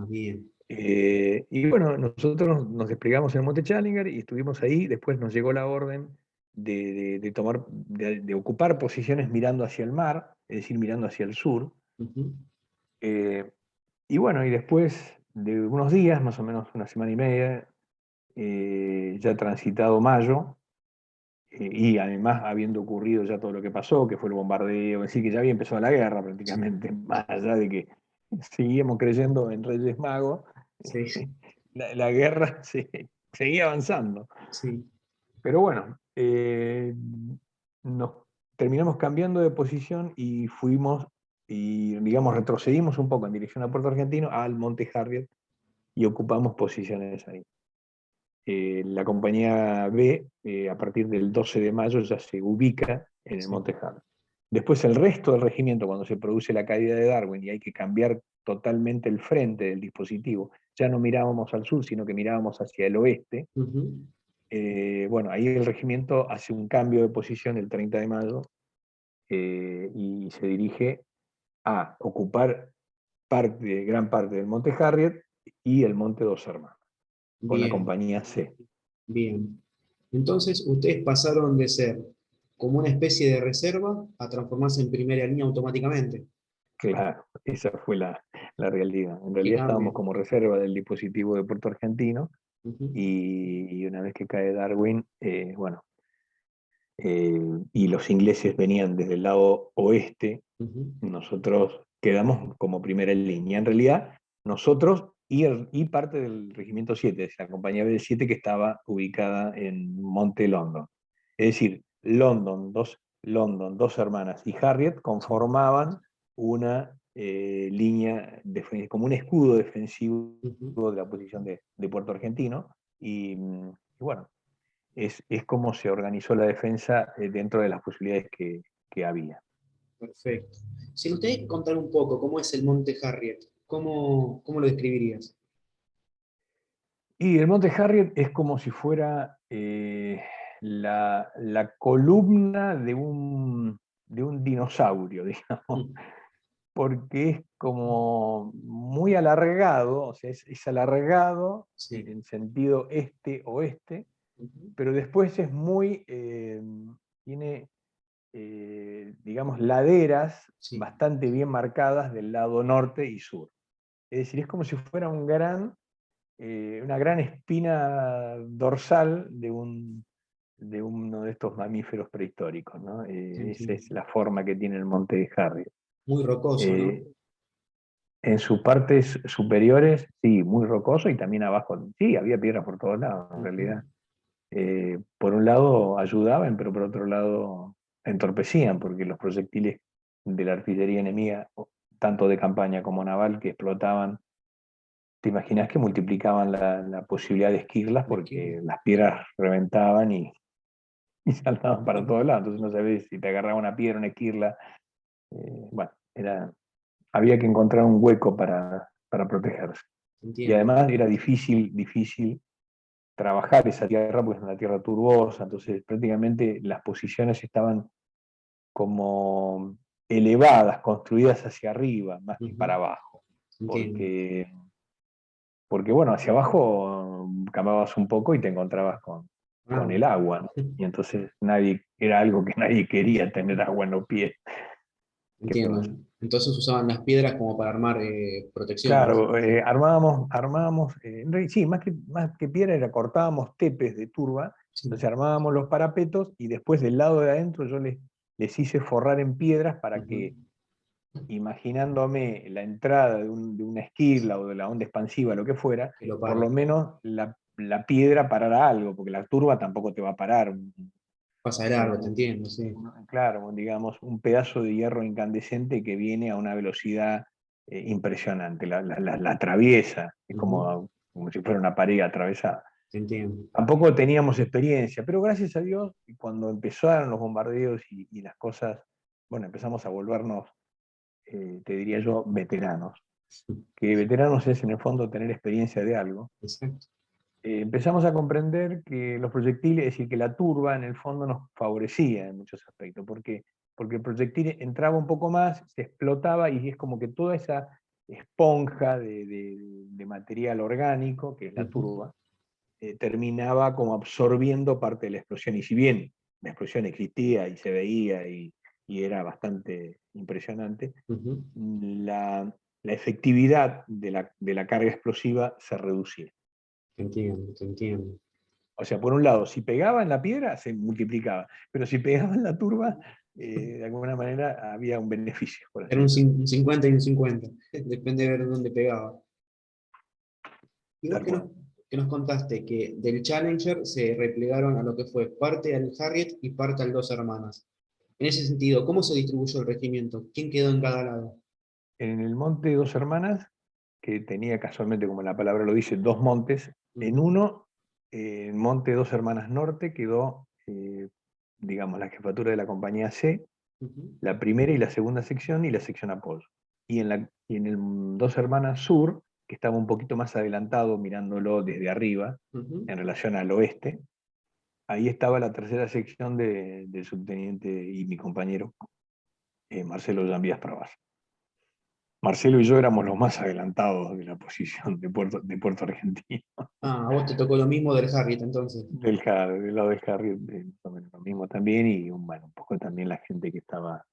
bien. Y bueno, nosotros nos desplegamos en el Monte Challenger y estuvimos ahí. Después nos llegó la orden de ocupar posiciones mirando hacia el mar, es decir, mirando hacia el sur. Ujú. Eh, y bueno, y después de unos días, más o menos una semana y media, ya transitado mayo, y además habiendo ocurrido ya todo lo que pasó, que fue el bombardeo, es decir, que ya había empezado la guerra prácticamente, más allá de que seguíamos creyendo en Reyes Magos, Sí, la guerra seguía avanzando. sí, Pero bueno, nos terminamos cambiando de posición y fuimos, y digamos, retrocedimos un poco en dirección a Puerto Argentino, al Monte Harriet, y ocupamos posiciones ahí. La compañía B, a partir del 12 de mayo, ya se ubica en el sí. Monte Harriet. Después el resto del regimiento, cuando se produce la caída de Darwin y hay que cambiar totalmente el frente del dispositivo, ya no mirábamos al sur, sino que mirábamos hacia el oeste. Ujú. Bueno, ahí el regimiento hace un cambio de posición el 30 de mayo, y se dirige a ocupar gran parte del Monte Harriet y el Monte Dos Hermanos, con la Bien, compañía C. bien. Entonces, ustedes pasaron de ser como una especie de reserva a transformarse en primera línea automáticamente. Claro, esa fue la realidad. En Qué realidad estábamos cambio. como reserva del dispositivo de Puerto Argentino, Ujú, y una vez que cae Darwin, bueno, y los ingleses venían desde el lado oeste, ujú. nosotros quedamos como primera línea. En realidad, nosotros y parte del Regimiento 7, es la compañía B7 que estaba ubicada en Monte London. Es decir, London, dos hermanas y Harriet Sí, conformaban una como un escudo defensivo ujú. de la posición de Puerto Argentino. Y bueno, es como se organizó la defensa dentro de las posibilidades que había. Perfecto. Si nos tenés que contar un poco cómo es el Monte Harriet, ¿cómo lo describirías? Y el Monte Harriet es como si fuera la columna de un dinosaurio, digamos, Mm, porque es como muy alargado, o sea, es alargado sí. en sentido este-oeste, Ujú, pero después tiene, digamos, laderas sí. bastante bien marcadas del lado norte y sur. Es decir, es como si fuera una gran espina dorsal de uno de estos mamíferos prehistóricos, ¿no? Esa Entiendo. es la forma que tiene el monte de Harriet. Muy rocoso, ¿no? Eh, en sus partes superiores, sí, muy rocoso, y también abajo, sí, había piedras por todos lados, en Ujú. realidad. Por un lado ayudaban, pero por otro lado entorpecían, porque los proyectiles de la artillería enemiga, tanto de campaña como naval, que explotaban, te imaginas que multiplicaban la posibilidad de esquirlas, Es que, porque las piedras reventaban y saltaban para todos lados. Entonces no sabes si te agarraba una piedra, una esquirla. Bueno, había que encontrar un hueco para protegerse. Y entiendo. además era difícil trabajar esa tierra, porque es una tierra turbosa, entonces prácticamente las posiciones estaban como elevadas, construidas hacia arriba, más que para Ujú, abajo. entiendo. Porque bueno, hacia abajo cavabas un poco y te encontrabas con Ah, el agua, ¿no? Y entonces era algo que nadie quería, tener agua en los pies. ¿Qué entiendo. pasa? Entonces usaban las piedras como para armar protecciones. Claro, armábamos, sí, más que piedra era cortábamos tepes de turba, Sí. entonces armábamos los parapetos y después del lado de adentro yo les hice forrar en piedras para Ujú, que, imaginándome la entrada de una esquirla o de la onda expansiva, lo que fuera, que lo por pare. lo menos la piedra parara algo, porque la turba tampoco te va a parar. Pasa de largo, te entiendo, sí. Claro, digamos, un pedazo de hierro incandescente que viene a una velocidad impresionante, la atraviesa, es Ujú, como si fuera una pared atravesada. te entiendo. Tampoco teníamos experiencia, pero gracias a Dios, cuando empezaron los bombardeos y las cosas, bueno, empezamos a volvernos, te diría yo, veteranos. Que veteranos es en el fondo tener experiencia de algo. Exacto. empezamos a comprender que los proyectiles, es decir, que la turba en el fondo nos favorecía en muchos aspectos. ¿Por qué? Porque el proyectil entraba un poco más, se explotaba y es como que toda esa esponja de material orgánico, que es la turba, terminaba como absorbiendo parte de la explosión. Y si bien la explosión existía y se veía y era bastante impresionante, la efectividad de la carga explosiva se reducía. Te entiendo, te entiendo. O sea, por un lado, si pegaba en la piedra, se multiplicaba, pero si pegaba en la turba, de alguna manera había un beneficio, por así Era un decirlo. un 50 y un 50, depende de ver dónde pegaba. Y vos Tal cual. que nos contaste que del Challenger se replegaron a lo que fue parte al Harriet y parte al Dos Hermanas. En ese sentido, ¿cómo se distribuyó el regimiento? ¿Quién quedó en cada lado? En el monte Dos Hermanas, que tenía casualmente, como la palabra lo dice, dos montes, en Ujú, uno, el monte Dos Hermanas Norte, quedó, digamos, la jefatura de la compañía C, ujú, la primera y la segunda sección y la sección apoyo. Y en el Dos Hermanas Sur, que estaba un poquito más adelantado mirándolo desde arriba, ujú. en relación al oeste, ahí estaba la tercera sección del subteniente y mi compañero, Marcelo Llambias Pravas. Marcelo y yo éramos los más adelantados de la posición de Puerto Argentino, Ah, a vos te tocó lo mismo del Harriet entonces. del lado del Harry, más o menos lo mismo también, y bueno, un poco también la gente que estaba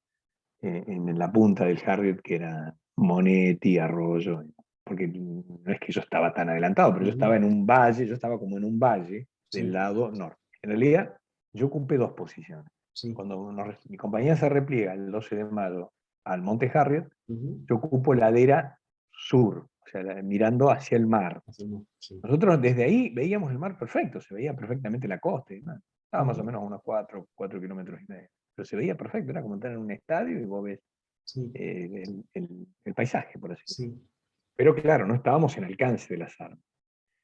en la punta del Harriet, que era Monetti, Arroyo, porque no es que yo estaba tan adelantado, pero yo Ujú, estaba en un valle, yo estaba como en un valle del sí, lado norte. En realidad, yo ocupé dos posiciones. sí. Cuando mi compañía se repliega el 12 de mayo al Monte Harriet, Ujú. yo ocupo ladera sur, o sea, mirando hacia el mar. Así no, sí. Nosotros desde ahí veíamos el mar perfecto, se veía perfectamente la costa y demás. Estaba más o Ujú, menos a unos 4 kilómetros y medio. Pero se veía perfecto, era como estar en un estadio y vos ves sí, el paisaje, por así decirlo. sí. Pero claro, no estábamos en alcance de las armas,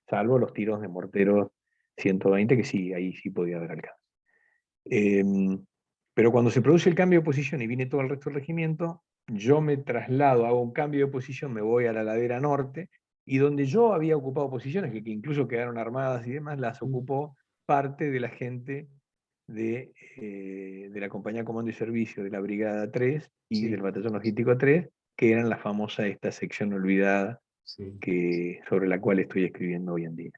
salvo los tiros de morteros 120, que sí, ahí sí podía haber alcance. Eh, pero cuando se produce el cambio de posición y viene todo el resto del regimiento, yo me traslado, hago un cambio de posición, me voy a la ladera norte, y donde yo había ocupado posiciones, que incluso quedaron armadas y demás, las Mm, ocupó parte de la gente de la Compañía Comando y Servicio de la Brigada 3 y del sí, Batallón Logístico 3, que eran la famosa esta sección olvidada sí. sobre la cual estoy escribiendo hoy en día.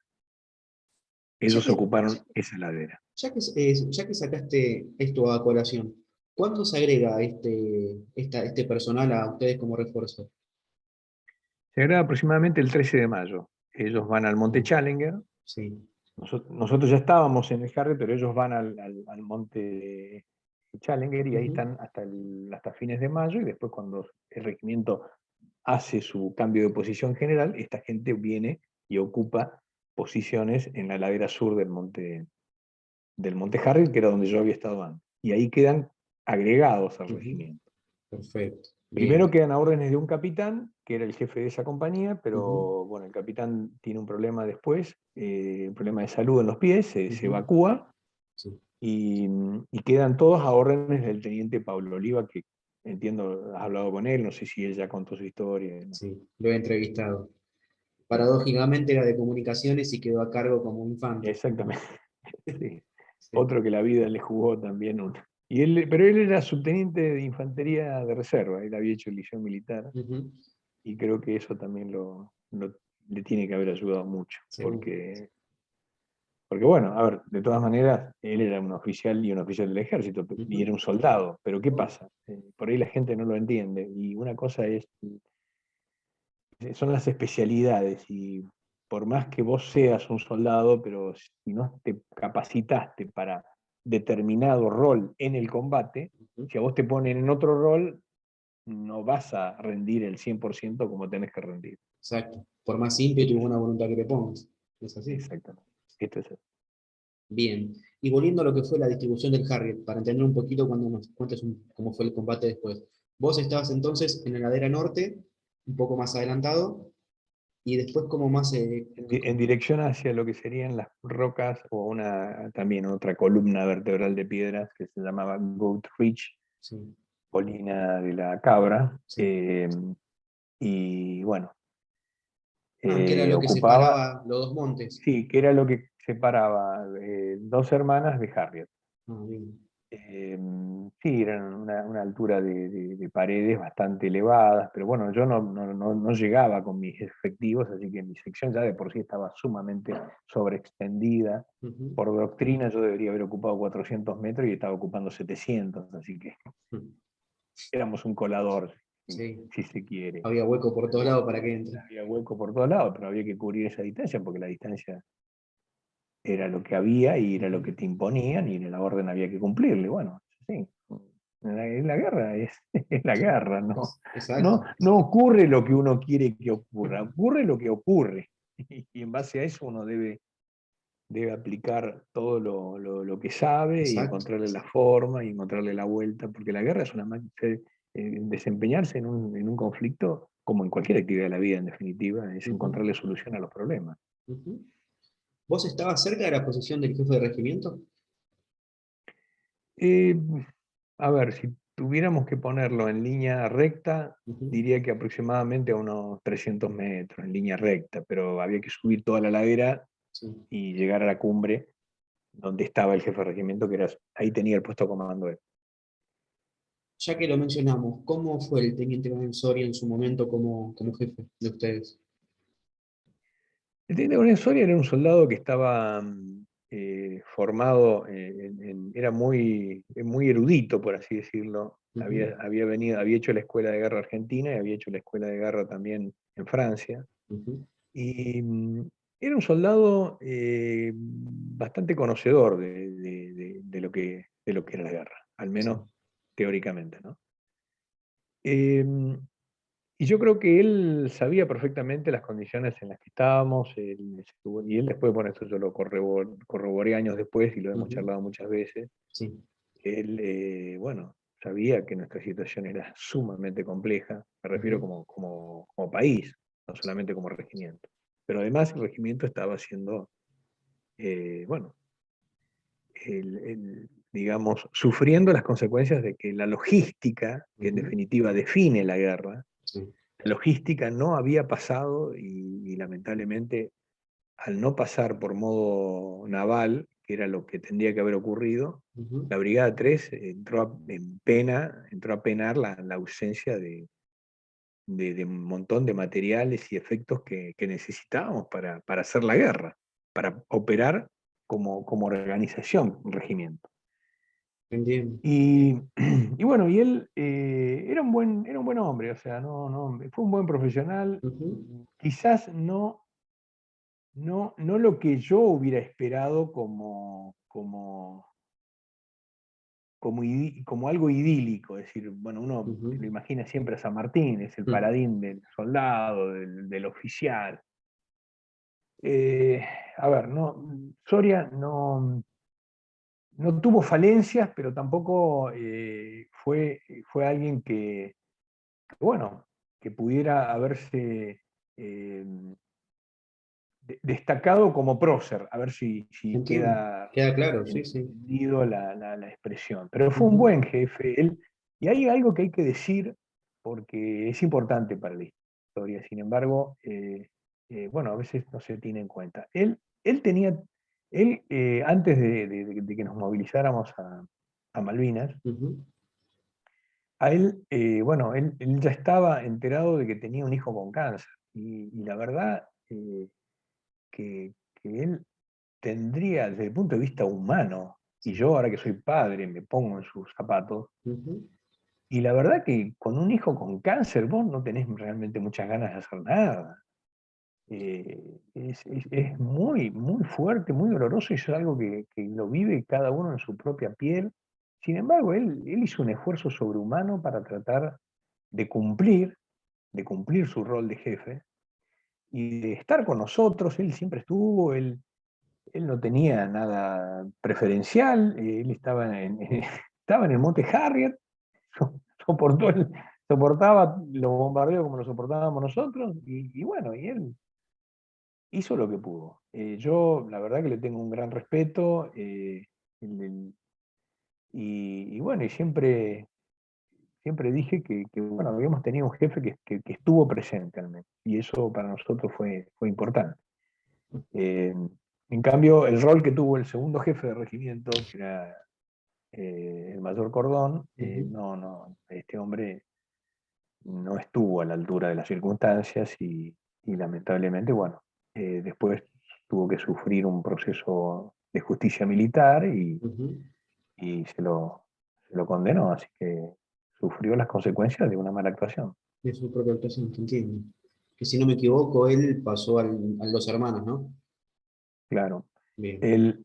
Ya Ellos que, ocuparon esa ladera. ya que sacaste esto a colación, ¿cuándo se agrega este personal a ustedes como refuerzo? Se agrega aproximadamente el 13 de mayo. Ellos van al Monte Ah, Challenger. sí. Nosotros ya estábamos en el Harry, pero ellos van al Monte Challenger y ahí Ujú, están hasta fines de mayo, y después cuando el regimiento hace su cambio de posición general, esta gente viene y ocupa posiciones en la ladera sur del Monte Harry, que era donde yo había estado antes. Y ahí quedan agregados al ujú. regimiento. Perfecto. Bien. Primero quedan a órdenes de un capitán, que era el jefe de esa compañía, Ujú, pero bueno, el capitán tiene un problema después, un problema de salud en los pies, se ujú, evacúa sí, y quedan todos a órdenes del teniente Pablo Oliva, que entiendo, has hablado con él, no sé si él ya contó su historia. ¿No? sí, lo he entrevistado. Bueno, Paradójicamente era de comunicaciones y quedó a cargo como infante. exactamente. Sí. Sí. Otro que la vida le jugó también uno. Pero él era subteniente de infantería de reserva, él había hecho el liceo militar, Ujú, y creo que eso también le tiene que haber ayudado mucho, seguro. porque bueno, a ver, de todas maneras, él era un oficial y un oficial del ejército, y Ujú, era un soldado, pero ¿qué pasa? Por ahí la gente no lo entiende, y una cosa son las especialidades, y por más que vos seas un soldado, pero si no te capacitaste para determinado rol en el combate, ujú. si a vos te ponen en otro rol, no vas a rendir el 100% como tenés que rendir. Exacto. Por más ímpetu y Esto es, buena voluntad que le pongas. Es así. exactamente. Esto es Bien. Y volviendo a lo que fue la distribución del Harriet, para entender un poquito cuando nos cuentes cómo fue el combate después. Vos estabas entonces en la ladera norte, un poco más adelantado, y después como más... en dirección hacia lo que serían las rocas, o también otra columna vertebral de piedras que se llamaba Goat Ridge, sí, colina de la cabra. sí. Y bueno, Que era lo que ocupaba, separaba los dos montes. sí, que era lo que separaba dos hermanas de Harriet. Ah, bien. Sí, eran una altura de paredes bastante elevadas, pero bueno, yo no llegaba con mis efectivos, así que mi sección ya de por sí estaba sumamente sobreextendida. Ujú, Por doctrina yo debería haber ocupado 400 metros y estaba ocupando 700, así que ujú. éramos un colador, Sí, si se quiere. había hueco por todos lados para que entre. Había hueco por todos lados, pero había que cubrir esa distancia porque la distancia era lo que había y era lo Ujú. que te imponían y en la orden había que cumplirle. Bueno, sí, la guerra es la Sí, guerra, no, exacto. no ocurre lo que uno quiere que ocurra, ocurre lo que ocurre. Y en base a eso uno debe aplicar todo lo que sabe y Exacto. encontrarle la forma y encontrarle la vuelta, porque la guerra es una desempeñarse en un conflicto, como en cualquier actividad de la vida en definitiva, es Ujú, encontrarle solución a los problemas. ujú. ¿Vos estabas cerca de la posición del jefe de regimiento? Eh, a ver, si tuviéramos que ponerlo en línea recta, Ujú, diría que aproximadamente a unos 300 metros, en línea recta, pero había que subir toda la ladera sí. y llegar a la cumbre donde estaba el jefe de regimiento, que era, ahí tenía el puesto de comando él. Ya que lo mencionamos, ¿cómo fue el teniente coronel Soria en su momento como jefe de ustedes? El teniente coronel Soria era un soldado que estaba formado, era muy erudito, por así decirlo. Ujú, Había hecho la escuela de guerra argentina y había hecho la escuela de guerra también en Francia. ujú, Y era un soldado bastante conocedor de lo que era la guerra, al sí. menos teóricamente, ¿no? Eh, y yo creo que él sabía perfectamente las condiciones en las que estábamos, y él después, bueno, esto yo lo corroboré años después y lo hemos Ujú, charlado muchas veces. sí. Él, bueno, sabía que nuestra situación era sumamente compleja, me refiero Ujú, como país, no solamente como regimiento. Pero además el regimiento estaba haciendo, bueno, digamos, sufriendo las consecuencias de que la logística, que en ujú, definitiva define la guerra, sí. la logística no había pasado y lamentablemente al no pasar por modo naval, que era lo que tendría que haber ocurrido, Ujú, la Brigada 3 entró a penar la ausencia de un montón de materiales y efectos que necesitábamos para hacer la guerra, para operar como organización, un regimiento. entiendo. Y, y bueno, y él era un buen hombre, o sea, fue un buen profesional, Ujú, quizás no lo que yo hubiera esperado como algo idílico, es decir, bueno, uno lo ujú, imagina siempre a San Martín, es el ujú. paladín del soldado, del oficial. Eh, a ver, Soria no tuvo falencias, pero tampoco fue alguien bueno, que pudiera haberse eh, destacado como prócer, a ver si Entiendo. queda Queda claro, sí, sí. entendido la expresión. Pero fue un Ujú, buen jefe. Y hay algo que hay que decir porque es importante para la historia. Sin embargo, bueno, a veces no se tiene en cuenta. Antes de que nos movilizáramos a Malvinas, ujú. bueno, él ya estaba enterado de que tenía un hijo con cáncer. Y la verdad que él tendría, desde el punto de vista humano, y Sí. yo ahora que soy padre me pongo en sus zapatos, Ujú, y la verdad que con un hijo con cáncer vos no tenés realmente muchas ganas de hacer nada. Es muy, muy fuerte, muy doloroso, y es algo que lo vive cada uno en su propia piel. Sin embargo, él hizo un esfuerzo sobrehumano para tratar de cumplir, de cumplir su rol de jefe y de estar con nosotros. Él siempre estuvo, él no tenía nada preferencial, él estaba estaba en el Monte Harriet, soportó soportaba los bombardeos como los soportábamos nosotros, y bueno, y él hizo lo que pudo. Yo la verdad que le tengo un gran respeto, el- el- y bueno, y siempre siempre dije bueno, habíamos tenido un jefe que estuvo presente al menos, y eso para nosotros fue importante. En cambio, el rol que tuvo el segundo jefe de regimiento, que era el mayor Cordón, este hombre no estuvo a la altura de las circunstancias y lamentablemente, bueno, después tuvo que sufrir un proceso de justicia militar Ujú. y se lo condenó, así que sufrió las consecuencias de una mala actuación. De su propia actuación, te entiendo. Que si no me equivoco, él pasó a Los Hermanos, ¿no? Claro. Bien. Él,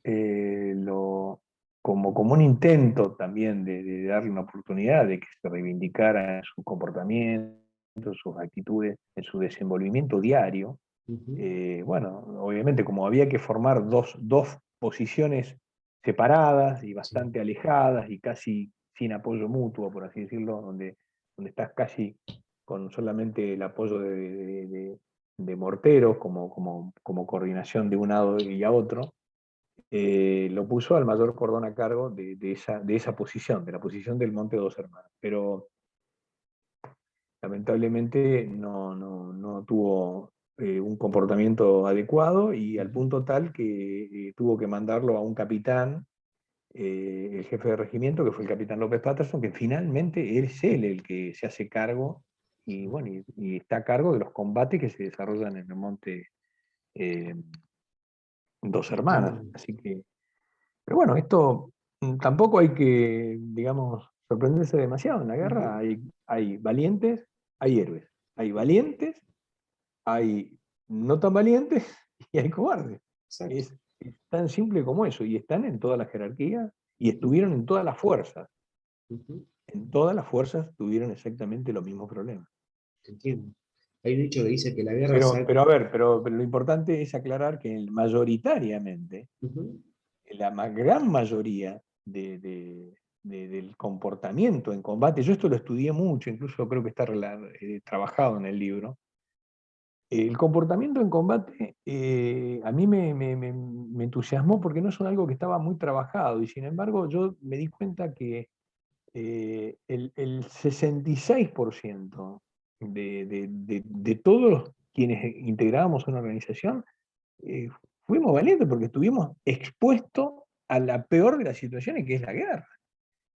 como un intento también de darle una oportunidad de que se reivindicara en su comportamiento, en sus actitudes, en su desenvolvimiento diario, Ujú. bueno, obviamente como había que formar dos posiciones separadas y Sí. bastante alejadas y casi sin apoyo mutuo, por así decirlo, donde estás casi con solamente el apoyo de morteros como coordinación de un lado y a otro, lo puso al mayor Cordón a cargo de esa posición, de la posición del Monte Dos Hermanas. Pero lamentablemente no tuvo un comportamiento adecuado y al Ujú. punto tal que tuvo que mandarlo a un capitán, el jefe de regimiento, que fue el capitán López Patterson, que finalmente es él el que se hace cargo y, bueno, y está a cargo de los combates que se desarrollan en el Monte eh, Dos Hermanas. Entiendo. Así que, pero bueno, esto tampoco hay que, digamos, sorprenderse demasiado. En la guerra Ujú. hay valientes, hay héroes. Hay valientes, hay no tan valientes y hay cobardes. Exacto. Es tan simple como eso. Y están en todas las jerarquías y Ujú. estuvieron en todas las fuerzas. Ujú. En todas las fuerzas tuvieron exactamente los mismos problemas. Te entiendo. Hay un dicho que dice que la guerra saca. Pero a ver, pero lo importante es aclarar que mayoritariamente Ujú. la gran mayoría del comportamiento en combate, yo esto lo estudié mucho, incluso creo que está trabajado en el libro, el comportamiento en combate a mí me entusiasmó porque no es algo que estaba muy trabajado y sin embargo yo me di cuenta que el 66% de todos quienes integrábamos una organización eh, fuimos valientes porque estuvimos expuestos a la peor de las situaciones, que es la guerra.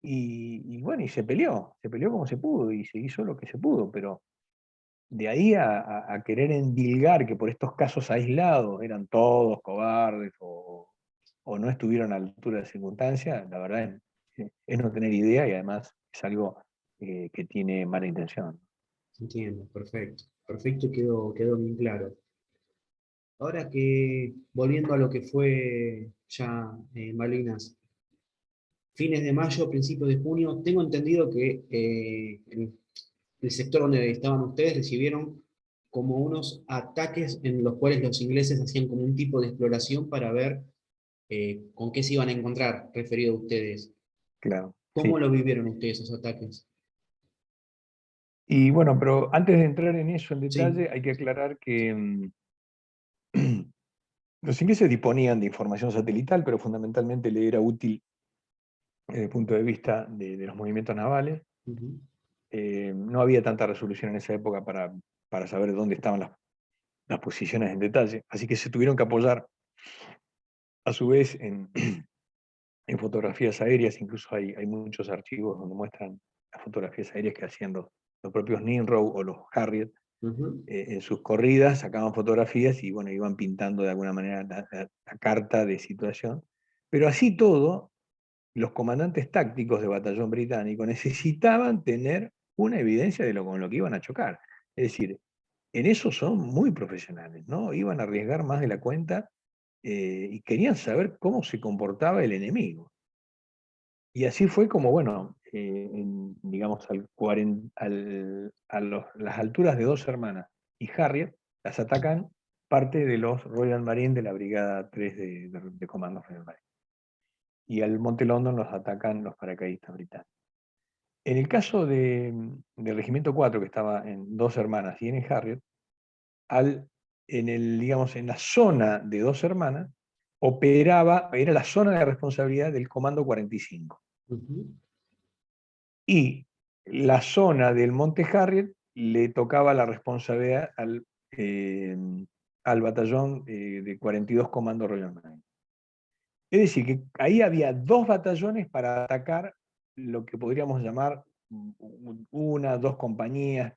Y bueno, y se peleó como se pudo y se hizo lo que se pudo, pero de ahí a querer endilgar que por estos casos aislados eran todos cobardes o no estuvieron a la altura de las circunstancias, la verdad es no tener idea y además es algo que tiene mala intención. Entiendo, perfecto. Perfecto, y quedó bien claro. Ahora que, volviendo a lo que fue ya Malvinas, fines de mayo, principios de junio, tengo entendido que el sector donde estaban ustedes recibieron como unos ataques en los cuales los ingleses hacían como un tipo de exploración para ver con qué se iban a encontrar, referido a ustedes. Claro, ¿Cómo sí. lo vivieron ustedes esos ataques? Y bueno, pero antes de entrar en eso en Sí. detalle, hay que aclarar que los ingleses disponían de información satelital, pero fundamentalmente le era útil desde el punto de vista de los movimientos navales. Ujú. No había tanta resolución en esa época para saber dónde estaban las posiciones en detalle, así que se tuvieron que apoyar a su vez en fotografías aéreas, incluso hay muchos archivos donde muestran las fotografías aéreas que hacían los propios Nimrod o los Harriet Ujú. en sus corridas, sacaban fotografías y bueno, iban pintando de alguna manera la carta de situación. Pero así todo, los comandantes tácticos de batallón británico necesitaban tener una evidencia de con lo que iban a chocar. Es decir, en eso son muy profesionales, ¿no? Iban a arriesgar más de la cuenta y querían saber cómo se comportaba el enemigo. Y así fue como, bueno, digamos, las alturas de Dos Hermanas y Harriet, las atacan parte de los Royal Marines de la Brigada 3 de Comandos Royal Marine. Y al Monte London los atacan los paracaidistas británicos. En el caso del Regimiento 4, que estaba en Dos Hermanas y en Harriet, digamos, en la zona de Dos Hermanas, era la zona de responsabilidad del Comando 45. Ujú. Y la zona del Monte Harriet le tocaba la responsabilidad al batallón de 42 Comando Royal Marine. Es decir, que ahí había 2 batallones para atacar lo que podríamos llamar una, 2 compañías,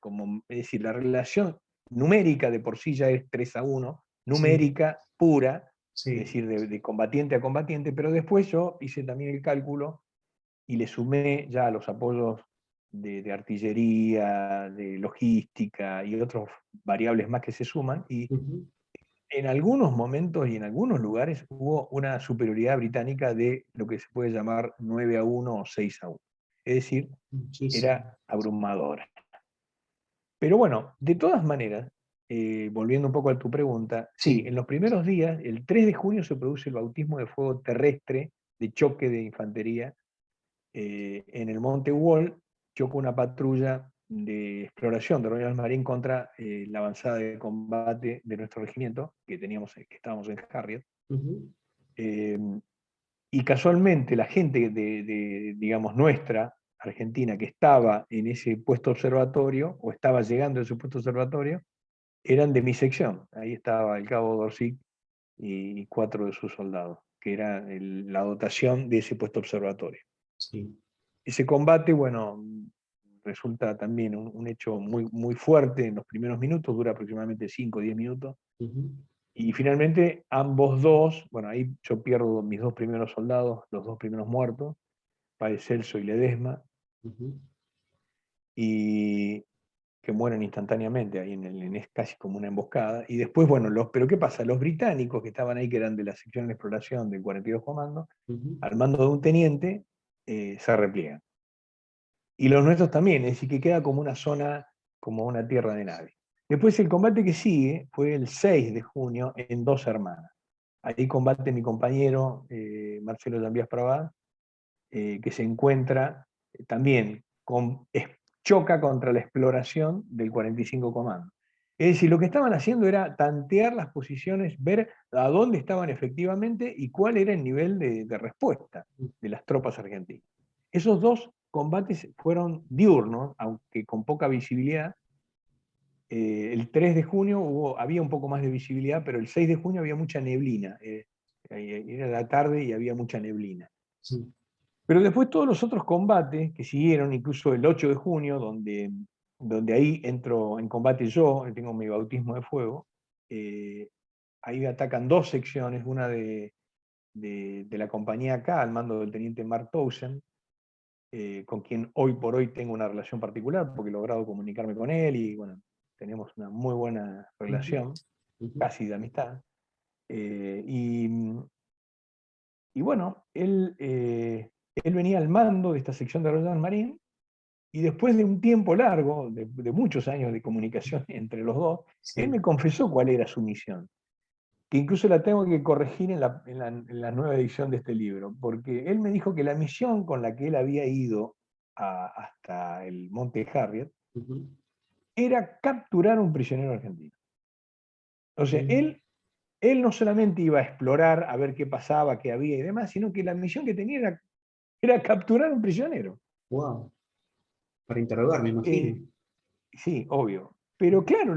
es decir, la relación numérica de por sí ya es 3-1, Sí, numérica pura, es sí. decir, de combatiente a combatiente, pero después yo hice también el cálculo y le sumé ya los apoyos de artillería, de logística y otras variables más que se suman, y Ujú. en algunos momentos y en algunos lugares hubo una superioridad británica de lo que se puede llamar 9-1 o 6-1. Es decir, Muchísimo. era abrumadora. Pero bueno, de todas maneras, volviendo un poco a tu pregunta, sí, Sí. en los primeros días, el 3 de junio se produce el bautismo de fuego terrestre de choque de infantería en el Monte Wall. Choca una patrulla de exploración de Royal Marine contra la avanzada de combate de nuestro regimiento, que estábamos en Harriet. Ujú. Eh, y casualmente la gente digamos, nuestra, Argentina, que estaba en ese puesto observatorio, o estaba llegando a ese puesto observatorio, eran de mi sección. Ahí estaba el cabo Dorsic y 4 de sus soldados, que era la dotación de ese puesto observatorio. Sí. Ese combate, bueno, resulta también un hecho muy, muy fuerte en los primeros minutos, dura aproximadamente 5 o 10 minutos, Ujú. y finalmente ambos dos, bueno, ahí yo pierdo mis 2 primeros soldados, los 2 primeros muertos, Padre Celso y Ledesma, Ujú. y que mueren instantáneamente, ahí es casi como una emboscada, y después, bueno, pero ¿qué pasa? Los británicos que estaban ahí, que eran de la sección de exploración del 42 Comando, Ujú. al mando de un teniente, se repliegan. Y los nuestros también, es decir, que queda como una zona, como una tierra de nadie. Después el combate que sigue fue el 6 de junio en Dos Hermanas. Ahí combate mi compañero Marcelo Llambías Pravá, que se encuentra también, choca contra la exploración del 45 Comando. Es decir, lo que estaban haciendo era tantear las posiciones, ver a dónde estaban efectivamente y cuál era el nivel de respuesta de las tropas argentinas. Esos 2 combates fueron diurnos, aunque con poca visibilidad. El 3 de junio había un poco más de visibilidad, pero el 6 de junio había mucha neblina. Era la tarde y había mucha neblina. Sí. Pero después todos los otros combates que siguieron, incluso el 8 de junio, donde ahí entro en combate yo, tengo mi bautismo de fuego, eh, ahí atacan 2 secciones, una de la compañía acá, al mando del teniente Mark Towson, con quien hoy por hoy tengo una relación particular, porque he logrado comunicarme con él y bueno, tenemos una muy buena Ujú. relación, Ujú. casi de amistad. Eh, y, y bueno, él venía al mando de esta sección de Royal Marine. Y después de un tiempo largo, de muchos años de comunicación entre los dos, él Sí. me confesó cuál era su misión, que incluso la tengo que corregir en la nueva edición de este libro, porque él me dijo que la misión con la que él había ido hasta el Monte Harriet Ujú. era capturar un prisionero argentino. O sea, Mm. él no solamente iba a explorar, a ver qué pasaba, qué había y demás, sino que la misión que tenía era capturar un prisionero. Wow. Para interrogar, me Eh, imagino. Sí, obvio. Pero claro,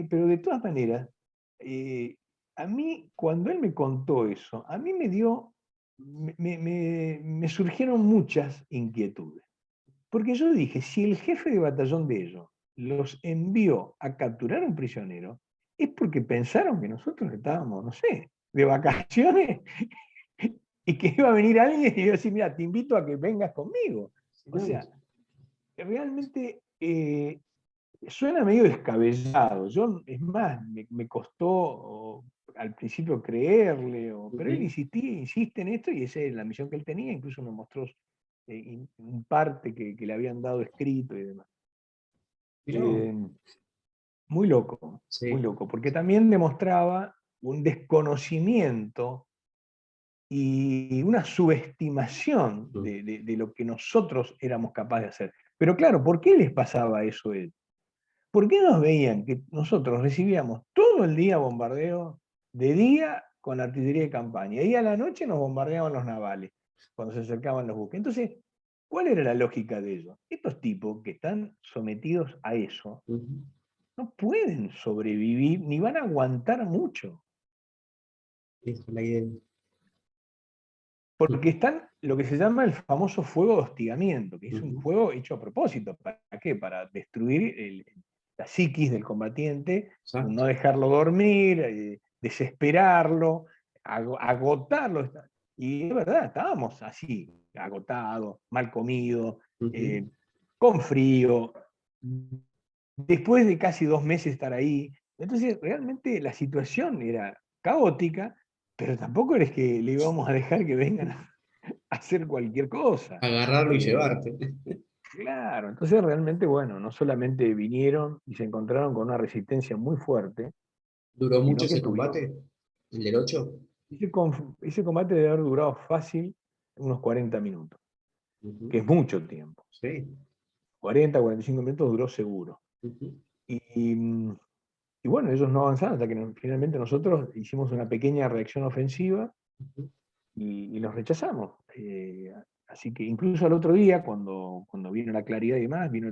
pero de todas maneras, eh, a mí, cuando él me contó eso, a mí me surgieron muchas inquietudes. Porque yo dije, si el jefe de batallón de ellos los envió a capturar un prisionero, es porque pensaron que nosotros estábamos, no sé, de vacaciones y que iba a venir alguien y iba a decir, mira, te invito a que vengas conmigo. O No. sea, realmente suena medio descabellado. Yo, es más, me costó al principio creerle, pero él Ujú. insiste en esto y esa es la misión que él tenía. Incluso me mostró un parte que le habían dado escrito y demás. Mirá vos. Eh, muy Sí. loco, porque también demostraba un desconocimiento y una subestimación Mm. de lo que nosotros éramos capaces de hacer. Pero claro, ¿por qué les pasaba eso a ellos? ¿Por qué nos veían que nosotros recibíamos todo el día bombardeo de día con artillería de campaña y a la noche nos bombardeaban los navales cuando se acercaban los buques? Entonces, ¿Cuál era la lógica de ellos? Estos tipos que están sometidos a eso Ujú. no pueden sobrevivir ni van a aguantar mucho, Esa es la idea. porque están lo que se llama el famoso fuego de hostigamiento, que es un Ujú. juego hecho a propósito. ¿Para qué? Para destruir la psiquis del combatiente, no Exacto. dejarlo dormir, desesperarlo, agotarlo. Y es verdad, estábamos así, agotados, mal comidos, Ujú. con frío, después de casi 2 meses estar ahí. Entonces, realmente la situación era caótica, pero tampoco es que le íbamos a dejar que vengan a hacer cualquier cosa. Agarrarlo y Eh, llevarte. claro, entonces realmente, bueno, no solamente vinieron y se encontraron con una resistencia muy fuerte, ¿Duró mucho sino que ese tuvieron, combate? ¿El del 8? ese combate debe haber durado fácil unos 40 minutos, Ujú. que es mucho tiempo. Sí. 40, 45 minutos duró seguro. Ujú. Y, y bueno, ellos no avanzaron hasta que finalmente nosotros hicimos una pequeña reacción ofensiva Ujú. y los rechazamos. Así que incluso al otro día, cuando vino la claridad y demás, vino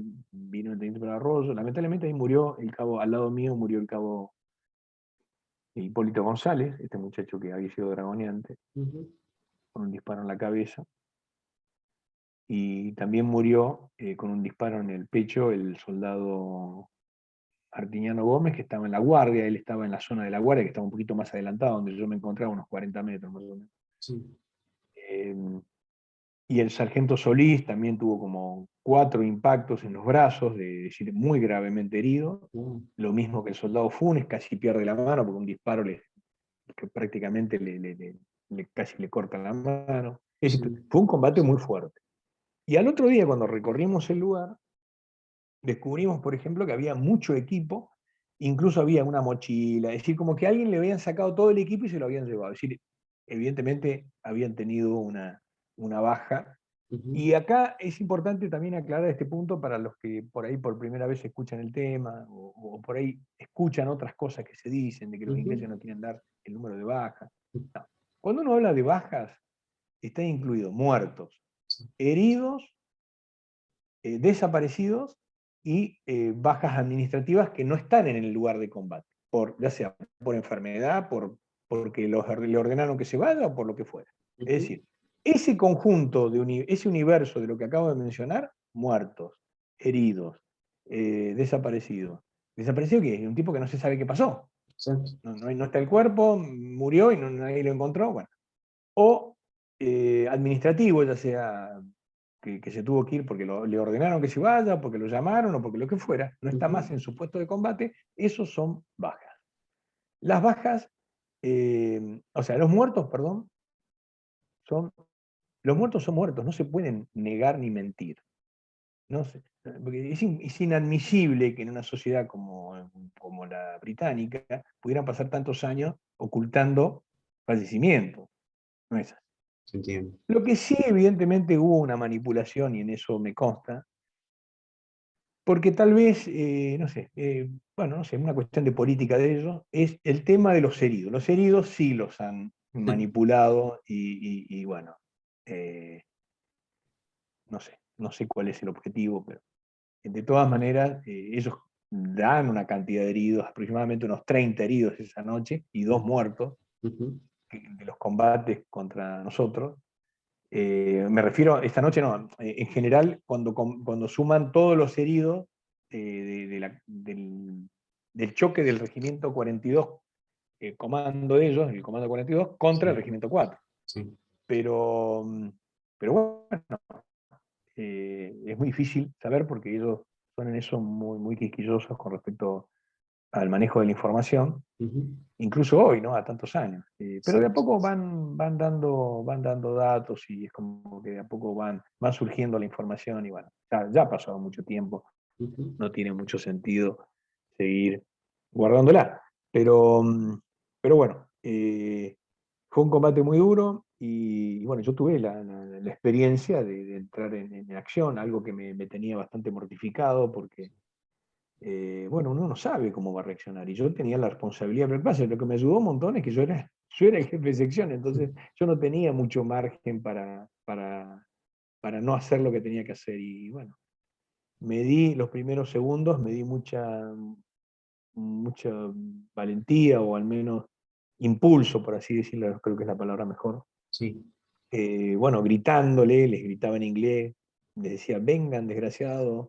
el teniente Arroyo, lamentablemente ahí murió el cabo, al lado mío murió el cabo Hipólito González, este muchacho que había sido dragoneante, Ujú. con un disparo en la cabeza, y también murió con un disparo en el pecho el soldado Artiñano Gómez, que estaba en la guardia. Él estaba en la zona de la guardia, que estaba un poquito más adelantado, donde yo me encontraba, unos 40 metros más o menos. Sí. Eh, y el sargento Solís también tuvo como 4 impactos en los brazos, de decir, muy gravemente herido. Ah. Lo mismo que el soldado Funes, casi pierde la mano porque un disparo que prácticamente casi le corta la mano. Sí. Fue un combate muy fuerte. Y al otro día, cuando recorrimos el lugar, descubrimos, por ejemplo, que había mucho equipo, incluso había una mochila, es decir, como que a alguien le habían sacado todo el equipo y se lo habían llevado. Es decir, evidentemente habían tenido una baja. Ujú. Y acá es importante también aclarar este punto para los que por ahí por primera vez escuchan el tema o por ahí escuchan otras cosas que se dicen, de que los ingleses Ujú. no quieren dar el número de bajas. No. Cuando uno habla de bajas, está incluido muertos, Sí. heridos, desaparecidos y bajas administrativas que no están en el lugar de combate, ya sea por enfermedad, porque le ordenaron que se vaya o por lo que fuera. Es Ujú. decir, ese conjunto, ese universo de lo que acabo de mencionar, muertos, heridos, desaparecidos. ¿Desaparecido qué es? Un tipo que no se sabe qué pasó. Exacto. No está el cuerpo, murió y nadie lo encontró. Bueno. O administrativo, ya sea que se tuvo que ir porque le ordenaron que se vaya, porque lo llamaron o porque lo que fuera, no está Ujú. más en su puesto de combate, esos son bajas. Las bajas, o sea, los muertos, perdón, son, los muertos son muertos, no se pueden negar ni mentir. No sé, porque es inadmisible que en una sociedad como la británica pudieran pasar tantos años ocultando fallecimientos. No es así. Se entiende. Lo que sí, evidentemente, hubo una manipulación, y en eso me consta, porque tal vez, no sé, bueno, no sé, una cuestión de política de ellos, es el tema de los heridos. Los heridos sí los han manipulado y bueno, eh, no sé cuál es el objetivo, pero de todas maneras, ellos dan una cantidad de heridos, aproximadamente unos 30 heridos esa noche y 2 muertos Ujú. de los combates contra nosotros. Me refiero, esta noche no, en general, cuando suman todos los heridos del choque del regimiento 42, el comando de ellos, el comando 42, contra el Sí. regimiento 4. Sí. Pero, pero bueno, es muy difícil saber porque ellos son en eso muy, muy quisquillosos con respecto al manejo de la información, Ujú. incluso hoy, ¿no? A tantos años. Pero de a Exacto. poco van dando datos y es como que de a poco van surgiendo la información y bueno, ya ha pasado mucho tiempo, Ujú. no tiene mucho sentido seguir guardándola. Pero, pero bueno, fue un combate muy duro y bueno, yo tuve la experiencia de entrar en acción, algo que me tenía bastante mortificado porque bueno, uno no sabe cómo va a reaccionar. Y yo tenía la responsabilidad, pero pasa, lo que me ayudó un montón es que yo era el jefe de sección, entonces yo no tenía mucho margen para no hacer lo que tenía que hacer. Y bueno, me di los primeros segundos, me di mucha valentía, o al menos impulso, por así decirlo, creo que es la palabra mejor. Sí. Bueno, gritándole, les gritaba en inglés, les decía, vengan, desgraciados,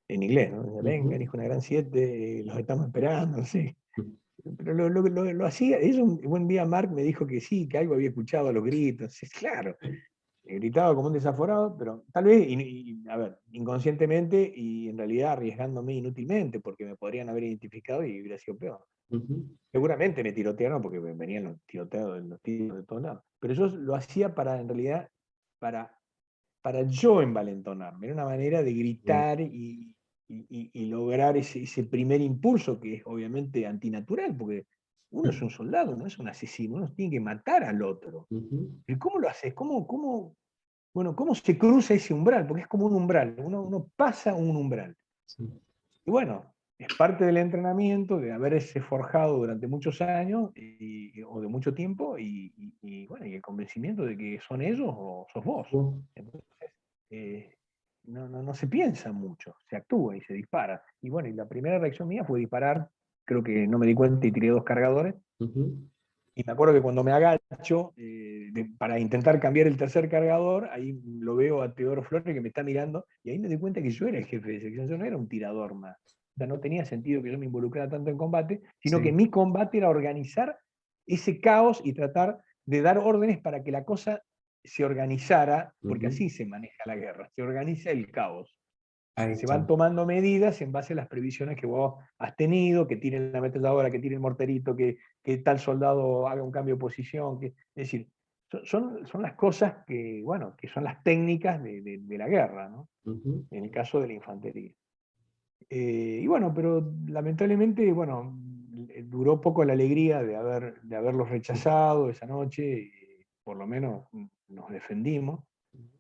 en inglés, ¿no? Decía, vengan, Ujú. hijo de una gran siete, los estamos esperando, no sé. Pero lo hacía, eso un día Mark me dijo que sí, que algo había escuchado a los gritos, sí, claro, gritaba como un desaforado, pero tal vez, a ver, inconscientemente y en realidad arriesgándome inútilmente, porque me podrían haber identificado y hubiera sido peor. Ujú. Seguramente me tirotearon porque venían los tiroteos, los tiros de todos lados. Pero yo lo hacía para, en realidad, para, para yo envalentonarme. Era una manera de Bien. gritar y lograr ese primer impulso que es obviamente antinatural, porque uno es un soldado, no es un asesino, uno tiene que matar al otro. Ujú. ¿Y cómo lo haces? Bueno, cómo se cruza ese umbral? Porque es como un umbral, uno pasa un umbral. Sí. Y bueno, es parte del entrenamiento, de haberse forjado durante muchos años o de mucho tiempo, bueno, y el convencimiento de que son ellos o sos vos. Vos. Entonces, no se piensa mucho, se actúa y se dispara. Y bueno, y la primera reacción mía fue disparar, creo que no me di cuenta y tiré 2 cargadores. Ujú. Y me acuerdo que cuando me agacho para intentar cambiar el tercer cargador, ahí lo veo a Teodoro Flores que me está mirando, y ahí me di cuenta que yo era el jefe de sección, yo no era un tirador más. O sea, no tenía sentido que yo me involucrara tanto en combate, sino que Sí. mi combate era organizar ese caos y tratar de dar órdenes para que la cosa se organizara, porque Ujú. así se maneja la guerra, se organiza el caos. Ahí Se está. van tomando medidas en base a las previsiones que vos has tenido, que tiren la ametralladora, que tiren el morterito, que tal soldado haga un cambio de posición. Es decir, son las cosas que, bueno, que son las técnicas de la guerra, ¿no? Ujú. En el caso de la infantería. Y bueno, pero lamentablemente, bueno, duró poco la alegría de haberlos rechazado esa noche, por lo menos nos defendimos.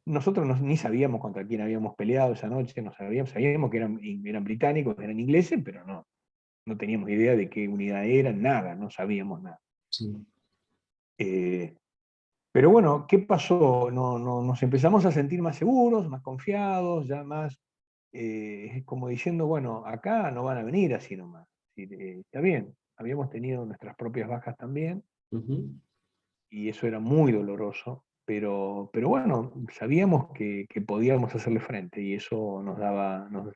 Nosotros ni sabíamos contra quién habíamos peleado esa noche, no sabíamos que eran británicos, eran ingleses, pero no teníamos idea de qué unidad eran, nada, no sabíamos nada. Sí. Eh, pero bueno, ¿qué pasó? Nos empezamos a sentir más seguros, más confiados, ya más, como diciendo, bueno, acá no van a venir así nomás. Es decir, está bien, habíamos tenido nuestras propias bajas también, Ujú. y eso era muy doloroso, pero bueno, sabíamos que podíamos hacerle frente, y eso nos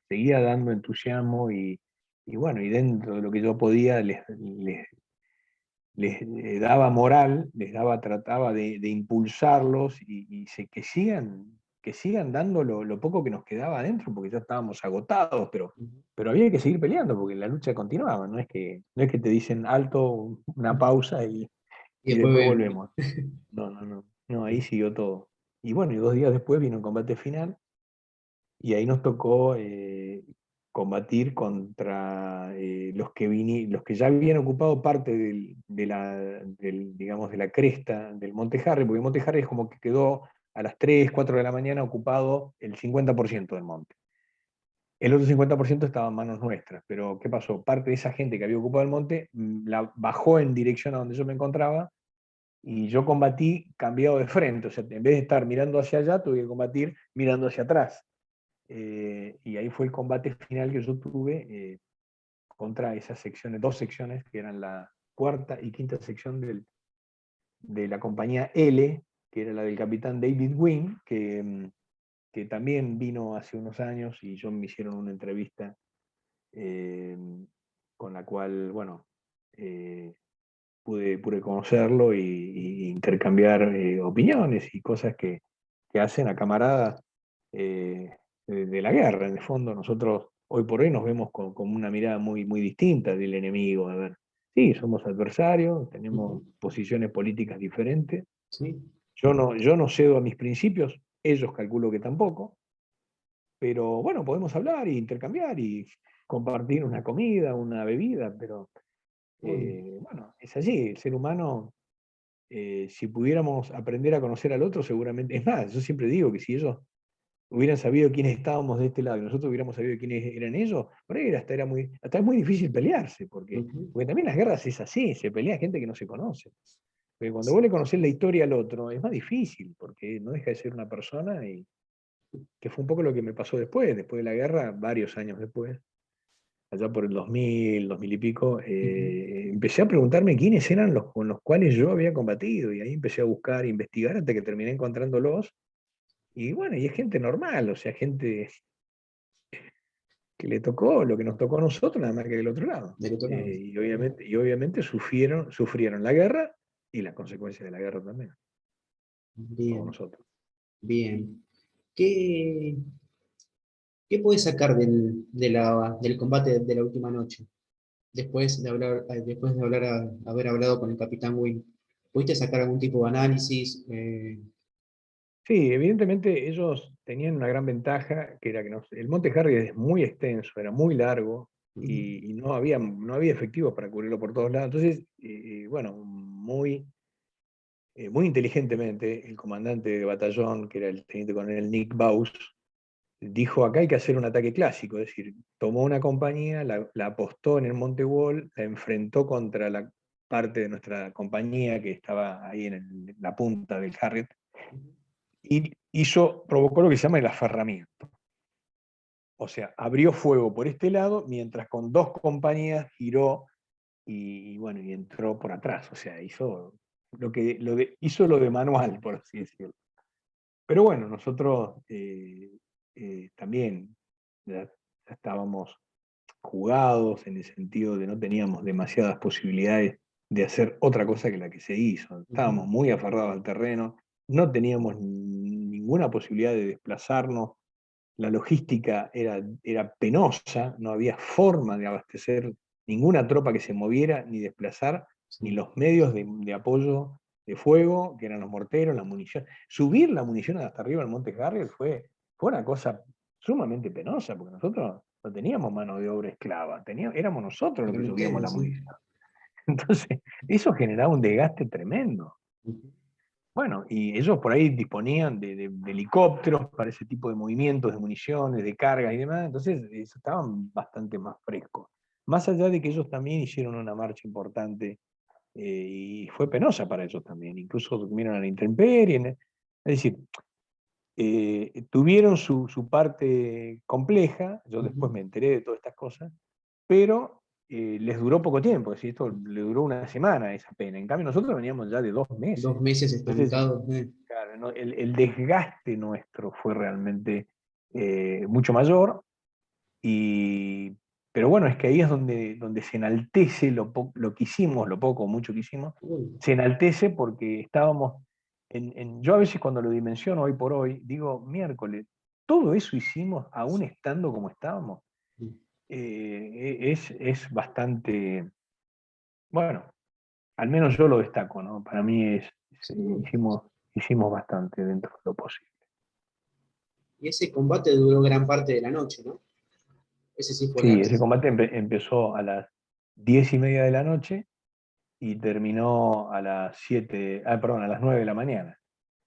seguía dando entusiasmo, y bueno, y dentro de lo que yo podía les daba moral, trataba de impulsarlos, que sigan dando lo poco que nos quedaba adentro, porque ya estábamos agotados, Ujú. pero había que seguir peleando, porque la lucha continuaba, no es que te dicen alto, una pausa Y y después después ven. volvemos. No, ahí siguió todo. Y bueno, y 2 días después vino el combate final, y ahí nos tocó combatir contra los que ya habían ocupado parte digamos, de la cresta del Monte Harry, porque Monte Harry es como que quedó a las 3 4 de la mañana ocupado el 50% del monte. El otro 50% estaba en manos nuestras, pero ¿qué pasó? Parte de esa gente que había ocupado el monte la bajó en dirección a donde yo me encontraba, y yo combatí cambiado de frente, o sea, en vez de estar mirando hacia allá, tuve que combatir mirando hacia atrás. Y ahí fue el combate final que yo tuve contra esas secciones, 2 secciones, que eran la cuarta y quinta sección de la compañía L, que era la del capitán David Wynne, que también vino hace unos años, y yo me hicieron una entrevista eh, con la cual, bueno, eh, pude conocerlo y intercambiar opiniones y cosas que hacen a camaradas eh, de la guerra. En el fondo, nosotros hoy por hoy nos vemos con una mirada muy, muy distinta del enemigo. A ver, sí, somos adversarios, tenemos Ujú. posiciones políticas diferentes. Sí. Yo no cedo a mis principios, ellos calculo que tampoco, pero bueno, podemos hablar e intercambiar y compartir una comida, una bebida, pero Bueno. bueno, es así, el ser humano, si pudiéramos aprender a conocer al otro, seguramente, es más, yo siempre digo que si ellos hubieran sabido quiénes estábamos de este lado y nosotros hubiéramos sabido quiénes eran ellos, por ahí hasta es muy difícil pelearse, porque, Ujú. porque también las guerras es así, se pelea gente que no se conoce. Pero cuando vos le conocés la historia al otro, es más difícil, porque no deja de ser una persona, que fue un poco lo que me pasó después de la guerra, varios años después, allá por el 2000, 2000 y pico, empecé a preguntarme quiénes eran los con los cuales yo había combatido, y ahí empecé a buscar, investigar, hasta que terminé encontrándolos, y bueno, y es gente normal, o sea, gente que le tocó lo que nos tocó a nosotros, nada más que del otro lado. Del otro lado. Y obviamente sufrieron la guerra y las consecuencias de la guerra también, como Bien, nosotros. bien. ¿Qué, qué puedes sacar del combate de la última noche? Después de haber hablado con el Capitán Wynn, ¿pudiste sacar algún tipo de análisis? Sí, evidentemente ellos tenían una gran ventaja, que era que el Monte Harry es muy extenso, era muy largo, y no había efectivos para cubrirlo por todos lados. Entonces, bueno, muy inteligentemente, el comandante de batallón, que era el teniente coronel Nick Baus, dijo: acá hay que hacer un ataque clásico, es decir, tomó una compañía, la apostó en el Monte Wall, la enfrentó contra la parte de nuestra compañía que estaba ahí en la punta del Harriet, y provocó lo que se llama el aferramiento. O sea, abrió fuego por este lado, mientras con dos compañías giró bueno, y entró por atrás. O sea, hizo lo de manual, por así decirlo. Pero bueno, nosotros también ya estábamos jugados, en el sentido de no teníamos demasiadas posibilidades de hacer otra cosa que la que se hizo. Estábamos muy aferrados al terreno, no teníamos ninguna posibilidad de desplazarnos, la logística era penosa, no había forma de abastecer ninguna tropa que se moviera, ni desplazar, ni Sí, los medios de apoyo de fuego, que eran los morteros, la munición. Subir la munición hasta arriba del Monte Harriet fue una cosa sumamente penosa, porque nosotros no teníamos mano de obra esclava, éramos nosotros los que eran subíamos la ustedes, sí. munición. Entonces, eso generaba un desgaste tremendo. Bueno, y ellos por ahí disponían de helicópteros para ese tipo de movimientos, de municiones, de cargas y demás, entonces estaban bastante más frescos. Más allá de que ellos también hicieron una marcha importante, y fue penosa para ellos también, incluso durmieron a la intemperie. Es decir, tuvieron su parte compleja, yo después me enteré de todas estas cosas, pero les duró poco tiempo, es decir, esto le duró una semana esa pena. En cambio, nosotros veníamos ya de 2 meses. 2 meses Entonces, estancados. claro, ¿no? El desgaste nuestro fue realmente mucho mayor, y, pero bueno, es que ahí es donde se enaltece lo que hicimos, lo poco o mucho que hicimos, Uy, se enaltece porque estábamos, yo a veces cuando lo dimensiono hoy por hoy, digo, miércoles, todo eso hicimos aún estando como estábamos. Es bastante, bueno, al menos yo lo destaco, ¿no? Para mí sin duda. hicimos bastante dentro de lo posible. Y ese combate duró gran parte de la noche, ¿no? Ese sí fue Sí, ese largo. combate empezó a las 10:30 de la noche y terminó a las 7, perdón, a las 9 de la mañana,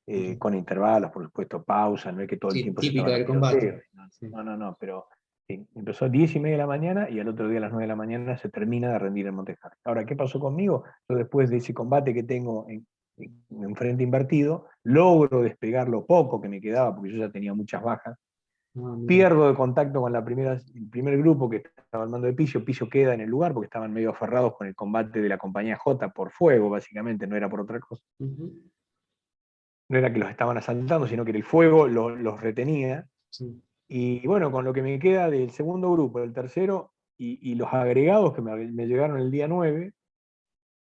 Ujú. con intervalos, por supuesto, pausas, no es que todo el Sí, tiempo se estaban típica a del combate. tiroteo, no, Sí. no, no, no, pero sí, empezó a 10:30 de la mañana y al otro día a las 9 de la mañana se termina de rendir en Monte Harry. Ahora, ¿qué pasó conmigo? Yo, después de ese combate que tengo en frente invertido, logro despegar lo poco que me quedaba, porque yo ya tenía muchas bajas. Ah, mira. Pierdo el contacto con el primer grupo que estaba al mando de Piso. Piso queda en el lugar porque estaban medio aferrados con el combate de la compañía J por fuego, básicamente, no era por otra cosa. Ujú. No era que los estaban asaltando, sino que el fuego los retenía. Sí. Y bueno, con lo que me queda del segundo grupo, del tercero, y los agregados que me llegaron el día 9,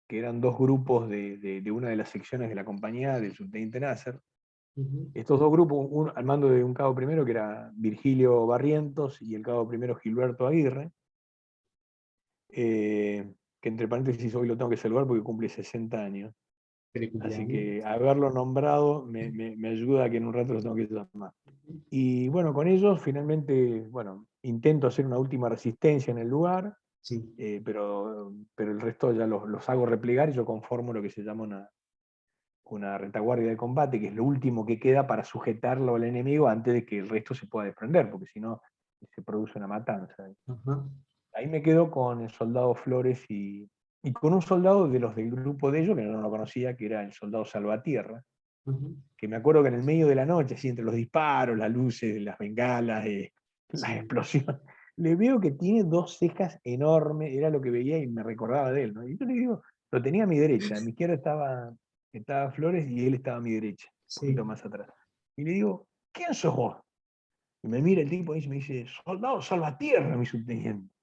que eran dos grupos de una de las secciones de la compañía del subteniente Nasser. Ujú. Estos dos grupos, al mando de un cabo primero que era Virgilio Barrientos y el cabo primero Gilberto Aguirre, que entre paréntesis hoy lo tengo que saludar porque cumple 60 años. Feliz Así cumpleaños. que haberlo nombrado me ayuda a que en un rato lo tengo que llamar. Y bueno, con ellos finalmente, bueno, intento hacer una última resistencia en el lugar, Sí. pero el resto ya los hago replegar, y yo conformo lo que se llama una retaguardia de combate, que es lo último que queda para sujetarlo al enemigo antes de que el resto se pueda desprender, porque si no se produce una matanza. Ajá. Ahí me quedo con el soldado Flores y con un soldado de los del grupo de ellos, que no lo conocía, que era el soldado Salvatierra, Ujú. que me acuerdo que en el medio de la noche, así entre los disparos, las luces, las bengalas, las Sí, explosiones, le veo que tiene dos cejas enormes, era lo que veía y me recordaba de él, ¿no? Y yo le digo, lo tenía a mi derecha, a mi izquierda estaba Flores y él estaba a mi derecha, un poquito sí. más atrás. Y le digo, ¿quién sos vos? Y me mira el tipo y me dice, soldado Salvatierra, mi subteniente.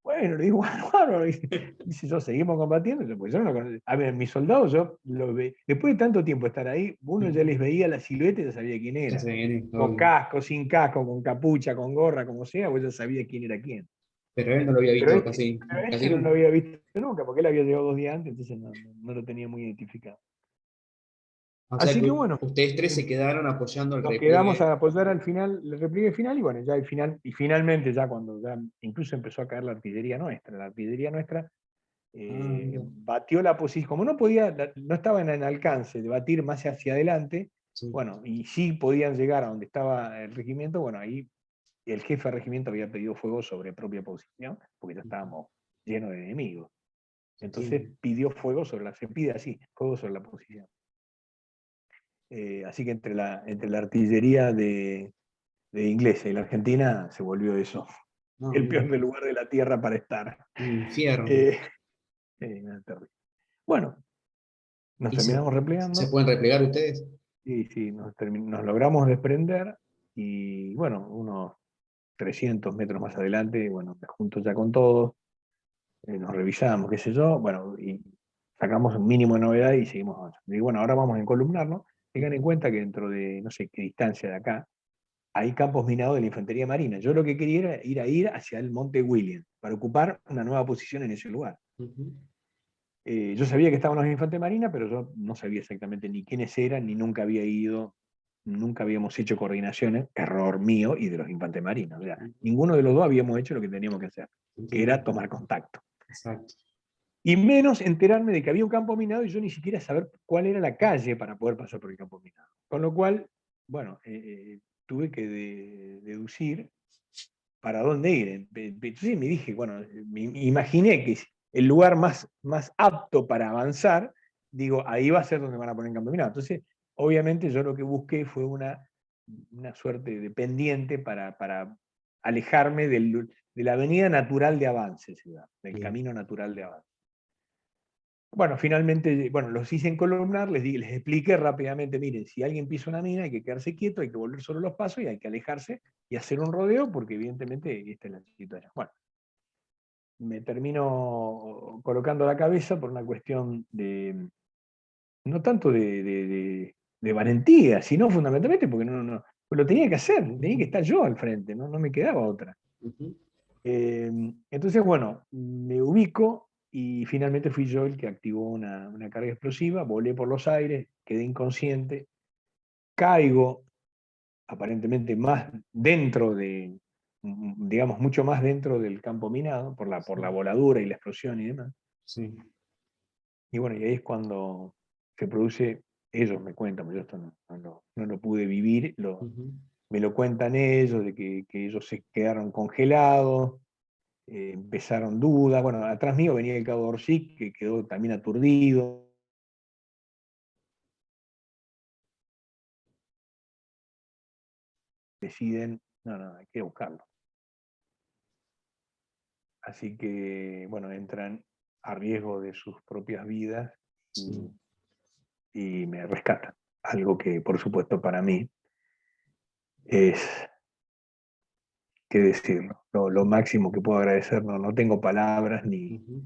Bueno, le digo, bueno, bárbaro. Dice, yo seguimos combatiendo. Pues yo no lo conocía. A ver, mis soldados, yo lo ve. Después de tanto tiempo estar ahí, uno ya Ujú. les veía la silueta y ya sabía quién Ya era. se viene, Con obvio. casco, sin casco, con capucha, con gorra, como sea, pues ya sabía quién era quién. Pero él no lo había Pero visto este, casi, pero casi ese no lo nunca. había visto nunca, porque él había llegado 2 días antes, entonces no lo tenía muy identificado. O sea Así que que bueno, ustedes tres se quedaron apoyando el nos quedamos repliegue. a apoyar al final, el repliegue final, y bueno, ya al final, y finalmente ya cuando ya incluso empezó a caer la artillería nuestra Ah, mira. batió la posición, como no podía, no estaba en el alcance de batir más hacia adelante, Sí. bueno, y sí podían llegar a donde estaba el regimiento, bueno, ahí el jefe de regimiento había pedido fuego sobre propia posición, porque ya Ujú. estábamos llenos de enemigos. Entiendo. Entonces pidió fuego se pide así, fuego sobre la posición. Así que entre la artillería de inglesa y la argentina se volvió eso, No, el mira. peor del lugar de la tierra para estar. Un infierno. Eh, nada, terrible. Bueno, nos ¿Y terminamos se replegando. pueden replegar ustedes? Sí, sí, nos logramos desprender y bueno, unos 300 metros más adelante, bueno, me junto ya con todos, nos revisamos, qué sé yo, bueno, y sacamos un mínimo de novedad y seguimos avanzando. Y bueno, ahora vamos a encolumnarnos. Tengan en Ujú. cuenta que dentro de no sé qué distancia de acá hay campos minados de la Infantería Marina. Yo lo que quería era ir hacia el Monte William para ocupar una nueva posición en ese lugar. Ujú. Yo sabía que estaban los infantes marina, pero yo no sabía exactamente ni quiénes eran, ni nunca había ido, nunca habíamos hecho coordinaciones, error mío y de los infantes marinos. O sea, Ujú. ninguno de los dos habíamos hecho lo que teníamos que hacer, que Entiendo. era tomar contacto. Exacto. Y menos enterarme de que había un campo minado y yo ni siquiera saber cuál era la calle para poder pasar por el campo minado. Con lo cual, bueno, tuve que deducir para dónde ir. Entonces me dije, bueno, me imaginé que el lugar más apto para avanzar, digo, ahí va a ser donde van a poner campo minado. Entonces, obviamente yo lo que busqué fue una suerte de pendiente para alejarme de la avenida natural de avance, del Bien. camino natural de avance. Bueno, finalmente, bueno, los hice encolumnar, les expliqué rápidamente, miren, si alguien pisa una mina hay que quedarse quieto, hay que volver sobre los pasos y hay que alejarse y hacer un rodeo porque evidentemente esta es la situación. Bueno, me termino colocando la cabeza por una cuestión no tanto de valentía, sino fundamentalmente porque pues lo tenía que hacer, tenía que Ujú. estar yo al frente, no me quedaba otra. Ujú. Entonces, bueno, me ubico y finalmente fui yo el que activó una carga explosiva, volé por los aires, quedé inconsciente, caigo aparentemente más dentro digamos, mucho más dentro del campo minado, por la Sí. voladura y la explosión y demás. Sí. Y bueno, y ahí es cuando se produce, ellos me cuentan, porque yo esto no lo pude vivir, Ujú. me lo cuentan ellos, de que ellos se quedaron congelados, empezaron dudas. Bueno, atrás mío venía el cabo Orsic, que quedó también aturdido. Deciden, no, hay que buscarlo. Así que, bueno, entran a riesgo de sus propias vidas y, Sí. y me rescatan. Algo que, por supuesto, para mí es, qué decirlo, lo máximo que puedo agradecer. No tengo palabras Ujú.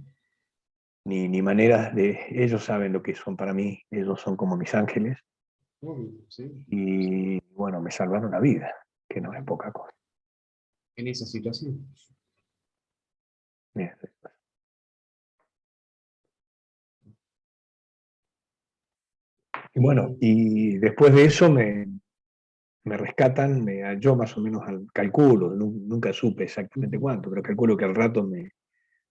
ni maneras de... Ellos saben lo que son para mí, ellos son como mis ángeles Obvio, sí. y, bueno, me salvaron la vida, que no es Ujú. poca cosa. En esa situación. Bien. Y bueno, Y y después de eso me rescatan, yo más o menos calculo, nunca supe exactamente ujú. cuánto, pero calculo que al rato me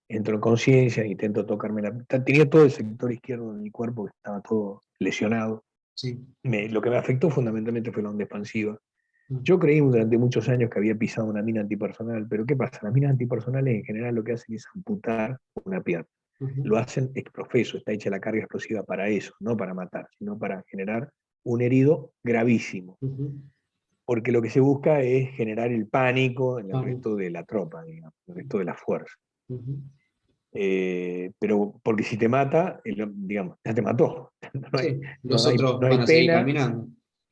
entro en conciencia, intento tocarme tenía todo el sector izquierdo de mi cuerpo que estaba todo lesionado. Sí. Lo que me afectó fundamentalmente fue la onda expansiva. Mm. Yo creí durante muchos años que había pisado una mina antipersonal, pero ¿qué pasa? Las minas antipersonales en general lo que hacen es amputar una pierna. Ujú. Lo hacen ex profeso, está hecha la carga explosiva para eso, no para matar, sino para generar un herido gravísimo, porque lo que se busca es generar el pánico en el resto de la tropa, digamos, el resto de la fuerza. Pero porque si te mata, digamos, ya te mató. No hay, Sí, los no otros hay van a seguir pena. caminando.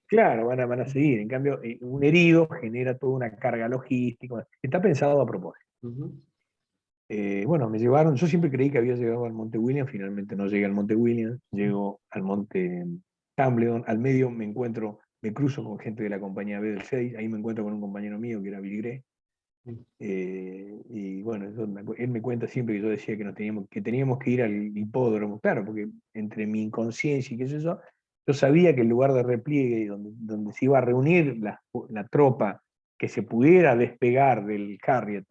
Claro, van a seguir. En cambio, un herido genera toda una carga logística. Está pensado a propósito. Bueno, me llevaron, yo siempre creí que había llegado al Monte William, finalmente no llegué al Monte William, llego al Monte Tumbleton, al medio me cruzo con gente de la compañía B del 6, ahí me encuentro con un compañero mío que era Bill Gray, y bueno, él me cuenta siempre que yo decía que, que teníamos que ir al hipódromo, claro, porque entre mi inconsciencia y qué sé yo sabía que el lugar de repliegue donde se iba a reunir la tropa que se pudiera despegar del Harriet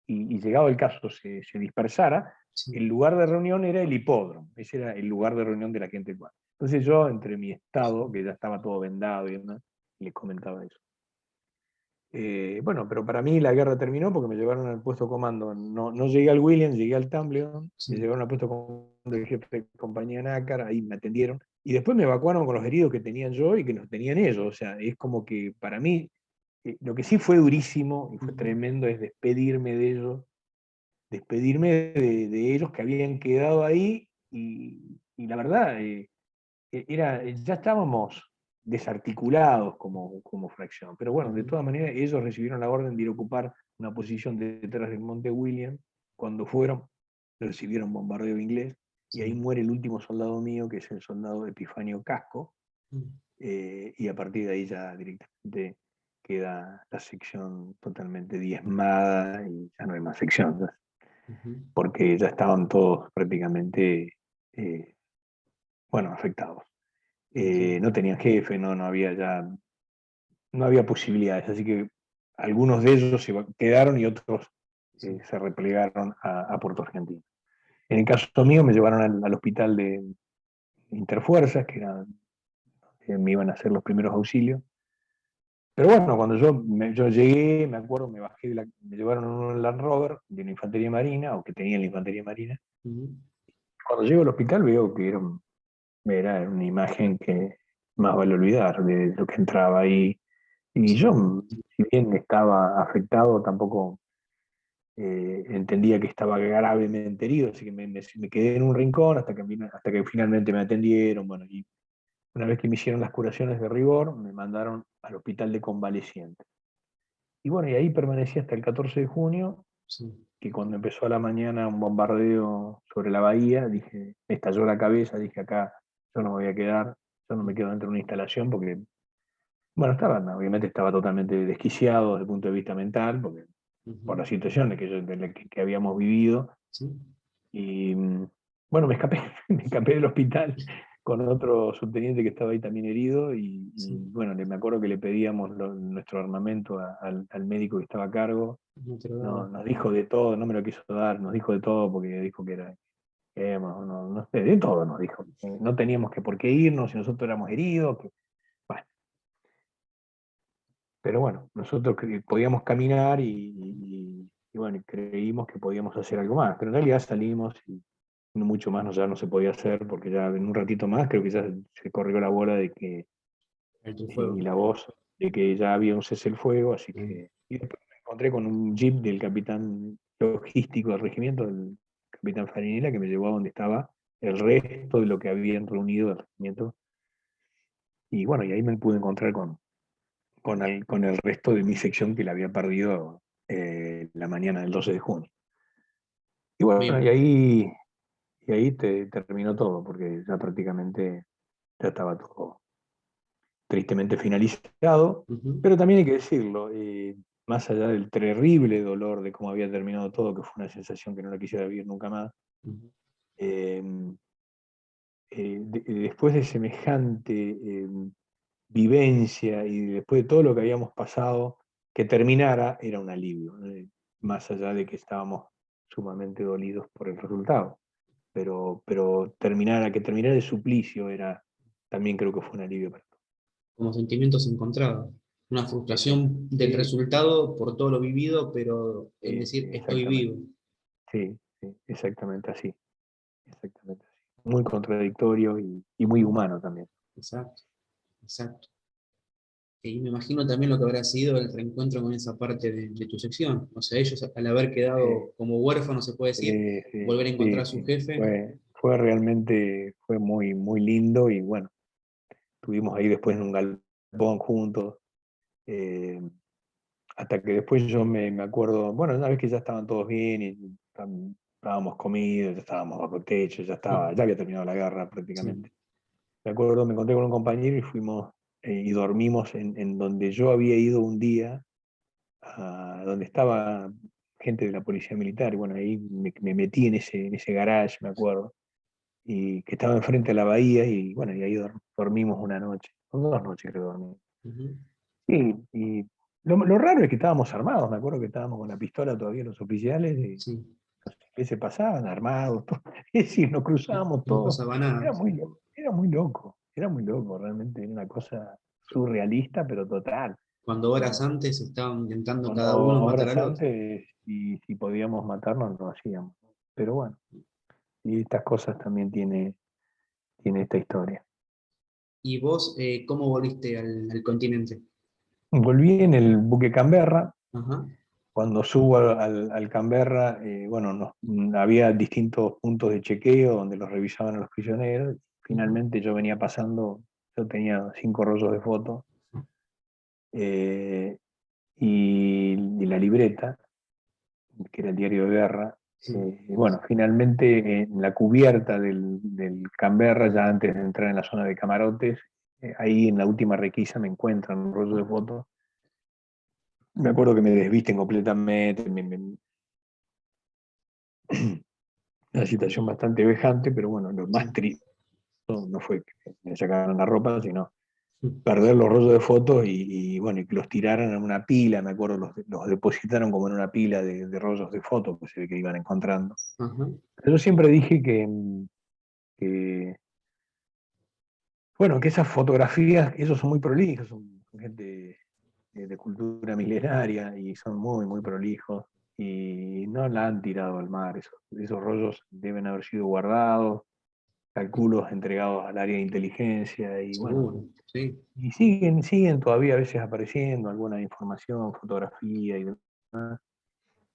y llegado el caso se dispersara, el lugar de reunión era el hipódromo, ese era el lugar de reunión de la gente. Entonces yo, entre mi estado, que ya estaba todo vendado y demás, les comentaba eso. Bueno, pero para mí la guerra terminó porque me llevaron al puesto de comando. No llegué al Williams, llegué al Tumbleton, me llevaron al puesto de comando del jefe de compañía Nácar, ahí me atendieron. Y después me evacuaron con los heridos que tenían yo y que los tenían ellos. O sea, es como que para mí, lo que sí fue durísimo y fue tremendo es despedirme de ellos que habían quedado ahí y la verdad, ya estábamos desarticulados como fracción. Pero bueno, de todas maneras, ellos recibieron la orden de ir a ocupar una posición detrás del Monte William. Cuando fueron, recibieron bombardeo inglés y ahí muere el último soldado mío, que es el soldado Epifanio Casco, y a partir de ahí ya directamente queda la sección totalmente diezmada y ya no hay más sección, ¿no? Porque ya estaban todos prácticamente, bueno, afectados. No tenían jefe, no había posibilidades, así que algunos de ellos quedaron y otros se replegaron a Puerto Argentino. En el caso mío me llevaron al hospital de Interfuerzas, me iban a hacer los primeros auxilios. Pero bueno, cuando yo llegué, me acuerdo, me llevaron en un Land Rover de la Infantería Marina, o que tenía la Infantería Marina. Cuando llego al hospital veo que era una imagen que más vale olvidar de lo que entraba ahí. Y yo, si bien estaba afectado, tampoco entendía que estaba gravemente herido, así que me quedé en un rincón hasta que finalmente me atendieron. Bueno, y una vez que me hicieron las curaciones de rigor, me mandaron al hospital de convalecientes. Y bueno, y ahí permanecí hasta el 14 de junio, que cuando empezó a la mañana un bombardeo sobre la bahía, me estalló la cabeza, dije acá yo no me voy a quedar, yo no me quedo dentro de una instalación porque, bueno, obviamente estaba totalmente desquiciado desde el punto de vista mental, porque, por la situación de la que habíamos vivido. Y bueno, me escapé, me escapé del hospital con otro subteniente que estaba ahí también herido bueno, me acuerdo que le pedíamos nuestro armamento al médico que estaba a cargo. No, nos dijo de todo, no me lo quiso dar, nos dijo de todo porque dijo que era, no sé, de todo nos dijo. No teníamos que por qué irnos si nosotros éramos heridos. Bueno, pero bueno, nosotros podíamos caminar y bueno, creímos que podíamos hacer algo más, pero en realidad salimos y no mucho más ya no se podía hacer porque ya en un ratito más creo que ya se corrió la bola de que, y la voz de que ya había un cese el fuego, así que y después me encontré con un jeep del capitán logístico del regimiento, el capitán Farinella, que me llevó a donde estaba el resto de lo que habían reunido del regimiento. Y bueno, y ahí me pude encontrar con el resto de mi sección que la había perdido la mañana del 12 de junio. Y bueno, Bien. y ahí terminó todo, porque ya prácticamente ya estaba todo tristemente finalizado, pero también hay que decirlo, más allá del terrible dolor de cómo había terminado todo, que fue una sensación que no la quisiera vivir nunca más, eh, después de semejante vivencia y después de todo lo que habíamos pasado, que terminara era un alivio, ¿no? Más allá de que estábamos sumamente dolidos por el resultado. Pero que terminara el suplicio también creo que fue un alivio para todos. Como sentimientos encontrados. Una Exacto. frustración del Sí, resultado por todo lo vivido, pero el sí, decir estoy exactamente. vivo. Sí, sí, exactamente así. Exactamente así. Muy contradictorio y muy humano también. Exacto. exacto. Y me imagino también lo que habrá sido el reencuentro con esa parte de tu sección. O sea, ellos al haber quedado como huérfanos, se puede decir, Sí, volver a encontrar sí, a su sí. jefe. Fue realmente, fue muy, muy lindo y bueno, estuvimos ahí después en un galpón juntos, eh, hasta que después yo me acuerdo, bueno, una vez que ya estaban todos bien y estábamos comidos, ya estábamos bajo techo, Ah, ya había terminado la guerra sí. prácticamente. Me acuerdo, me encontré con un compañero y fuimos y dormimos en donde yo había ido un día, donde estaba gente de la policía militar, y bueno, ahí me metí en ese garage, me acuerdo, y que estaba enfrente de la bahía, y bueno, y ahí dormimos una noche, o 2 noches creo que dormimos. Ujú. Sí, y lo raro es que estábamos armados, me acuerdo que estábamos con la pistola todavía los oficiales, y Sí. no sé qué se pasaban, armados, todo. Es decir, nos cruzábamos No todos, pasaba nada. era muy loco, era muy loco, realmente era una cosa surrealista, pero total. Cuando horas ¿No? antes estaban intentando Cuando cada uno matar horas al otro. antes, y si podíamos matarnos, lo hacíamos. Pero bueno, y estas cosas también tiene esta historia. ¿Y vos cómo volviste al continente? Volví en el buque Canberra. Ajá. Cuando subo al Canberra, bueno, había distintos puntos de chequeo donde los revisaban a los prisioneros. Ujú. Finalmente yo venía pasando, yo tenía 5 rollos de fotos, eh, y la libreta, que era el diario de guerra. Sí. Y bueno, finalmente en la cubierta del Canberra, ya antes de entrar en la zona de camarotes, ahí en la última requisa me encuentran un rollo de fotos. Me acuerdo que me desvisten completamente, una situación bastante vejante, pero bueno, lo más Sí. triste no fue que me sacaran la ropa, sino perder los rollos de fotos bueno, y que los tiraran en una pila. Me acuerdo, los depositaron como en una pila de rollos de fotos que se ve que iban encontrando. Ajá. Yo siempre dije que, bueno, que esas fotografías, esos son muy prolijos, son gente de cultura milenaria y son muy, muy prolijos, y no la han tirado al mar. Esos rollos deben haber sido guardados, calculos entregados al área de inteligencia, y bueno, Seguro. Sí. y siguen todavía a veces apareciendo alguna información, fotografía y demás.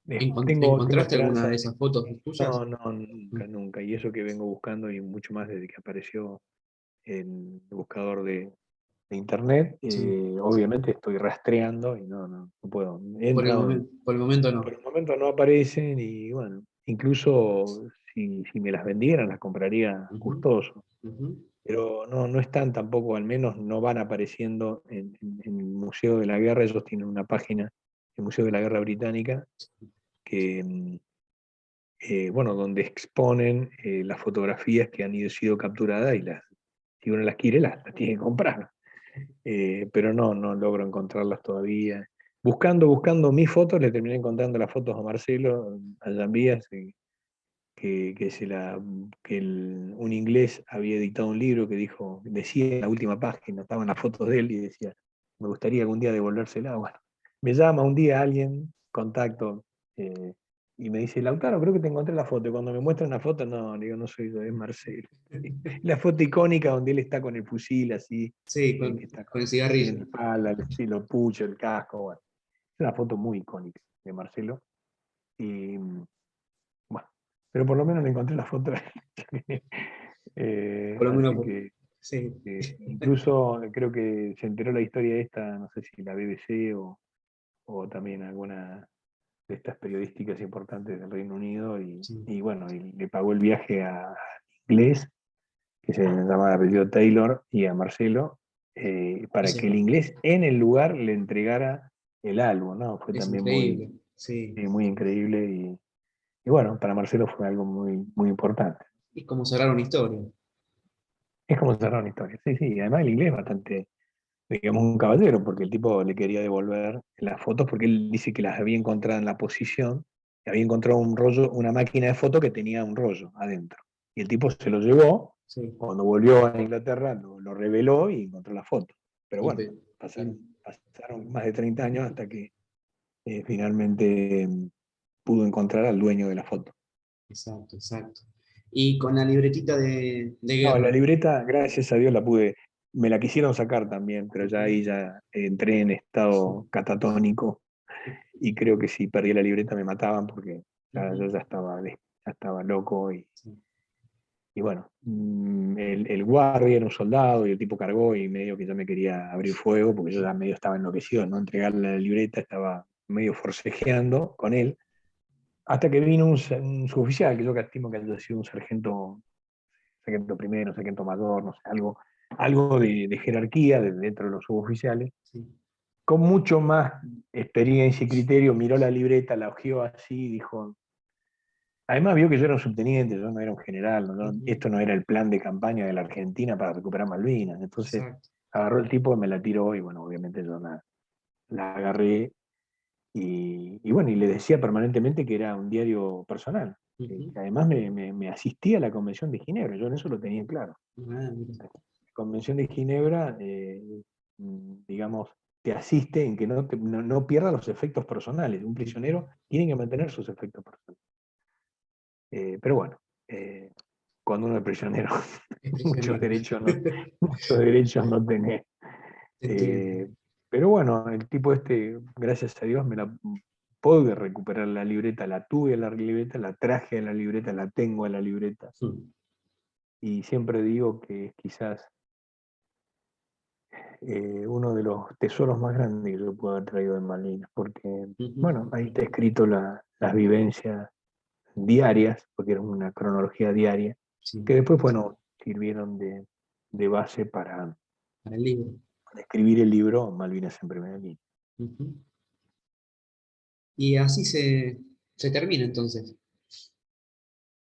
Tengo ¿Encontraste alguna esperanza de de esas fotos tuyas? no, no, nunca, nunca. Y eso que vengo buscando, y mucho más desde que apareció el buscador de internet, Sí. obviamente estoy rastreando y no puedo. He entrado, Por el momento no. por el momento no aparecen, y bueno, incluso si me las vendieran, las compraría Ujú. gustoso. Ujú. Pero no están tampoco, al menos no van apareciendo en el Museo de la Guerra. Ellos tienen una página, el Museo de la Guerra Británica, que, bueno, donde exponen las fotografías que han sido capturadas, y si uno las quiere, las tiene que comprar. Pero no logro encontrarlas todavía. Buscando mis fotos, le terminé encontrando las fotos a Marcelo Ayambías, que, un inglés había editado un libro que decía en la última página, estaban las fotos de él, y decía, me gustaría algún día devolvérsela. Bueno, me llama un día alguien, contacto, eh, y me dice, Lautaro, creo que te encontré la foto. Y cuando me muestran la foto, no, le digo, no soy yo, es Marcelo. La foto icónica donde él está con el fusil así, Sí, que está con el así en cigarrillo. la espalda, el estilo pucho, el casco. Bueno, es una foto muy icónica de Marcelo. Y bueno, pero por lo menos le encontré la foto. Por lo menos, Así que sí. incluso creo que se enteró la historia esta, no sé si la BBC o también alguna de estas periodísticas importantes del Reino Unido, Sí. y bueno, y le pagó el viaje a inglés, que se llamaba apellido Taylor, y a Marcelo, para Eso que el inglés en el lugar le entregara el álbum, ¿no? Fue es también increíble. Sí. muy increíble, y bueno, para Marcelo fue algo muy, muy importante. Es como cerrar una historia. Es como cerrar una historia. Sí, sí. Además el inglés es bastante, digamos, un caballero, porque el tipo le quería devolver las fotos, porque él dice que las había encontrado en la posición, que había encontrado un rollo, una máquina de fotos que tenía un rollo adentro. Y el tipo se lo llevó, Sí. cuando volvió a Inglaterra lo reveló y encontró la foto. Pero Y, bueno, pe- y- pasaron más de 30 años hasta que finalmente pudo encontrar al dueño de la foto. exacto, exacto. Y con la libretita de No, la guerra. libreta, gracias a Dios, la pude. me la quisieron sacar también, pero ya ahí ya entré en estado catatónico y creo que si perdía la libreta me mataban porque yo ya estaba loco Sí. y bueno, el guardia era un soldado y el tipo cargó y medio que ya me quería abrir fuego porque yo ya medio estaba enloquecido, no entregarle la libreta, estaba medio forcejeando con él, hasta que vino un suboficial, que yo estimo que haya sido un sargento primero, sargento mayor, no sé, algo de jerarquía dentro de los suboficiales, Sí. con mucho más experiencia y criterio, miró la libreta, la hojeó así y dijo, además vio que yo era un subteniente, yo no era un general, Ujú. esto no era el plan de campaña de la Argentina para recuperar Malvinas. Entonces Exacto. agarró el tipo, me la tiró y bueno, obviamente yo la agarré y bueno, y le decía permanentemente que era un diario personal, Ujú. que además me asistía a la Convención de Ginebra, yo en eso lo tenía claro. Ah, mira. La Convención de Ginebra, digamos, te asiste en que no pierda los efectos personales. Un prisionero tiene que mantener sus efectos personales. Pero bueno, cuando uno es prisionero, Es muchos prisionero. derechos no, muchos derechos no tenés. Te entiendo. Eh, pero bueno, el tipo este, gracias a Dios, me la pude recuperar la libreta, la tuve a la libreta, la traje a la libreta, la tengo a la libreta. Mm. Y siempre digo que es quizás uno de los tesoros más grandes que yo puedo haber traído de Malvinas, porque, Ujú. bueno, ahí está escrito las vivencias diarias, porque era una cronología diaria, Sí, que después, bueno, sirvieron de base para el libro. para escribir el libro Malvinas en primera línea. Ujú. Y así se termina entonces.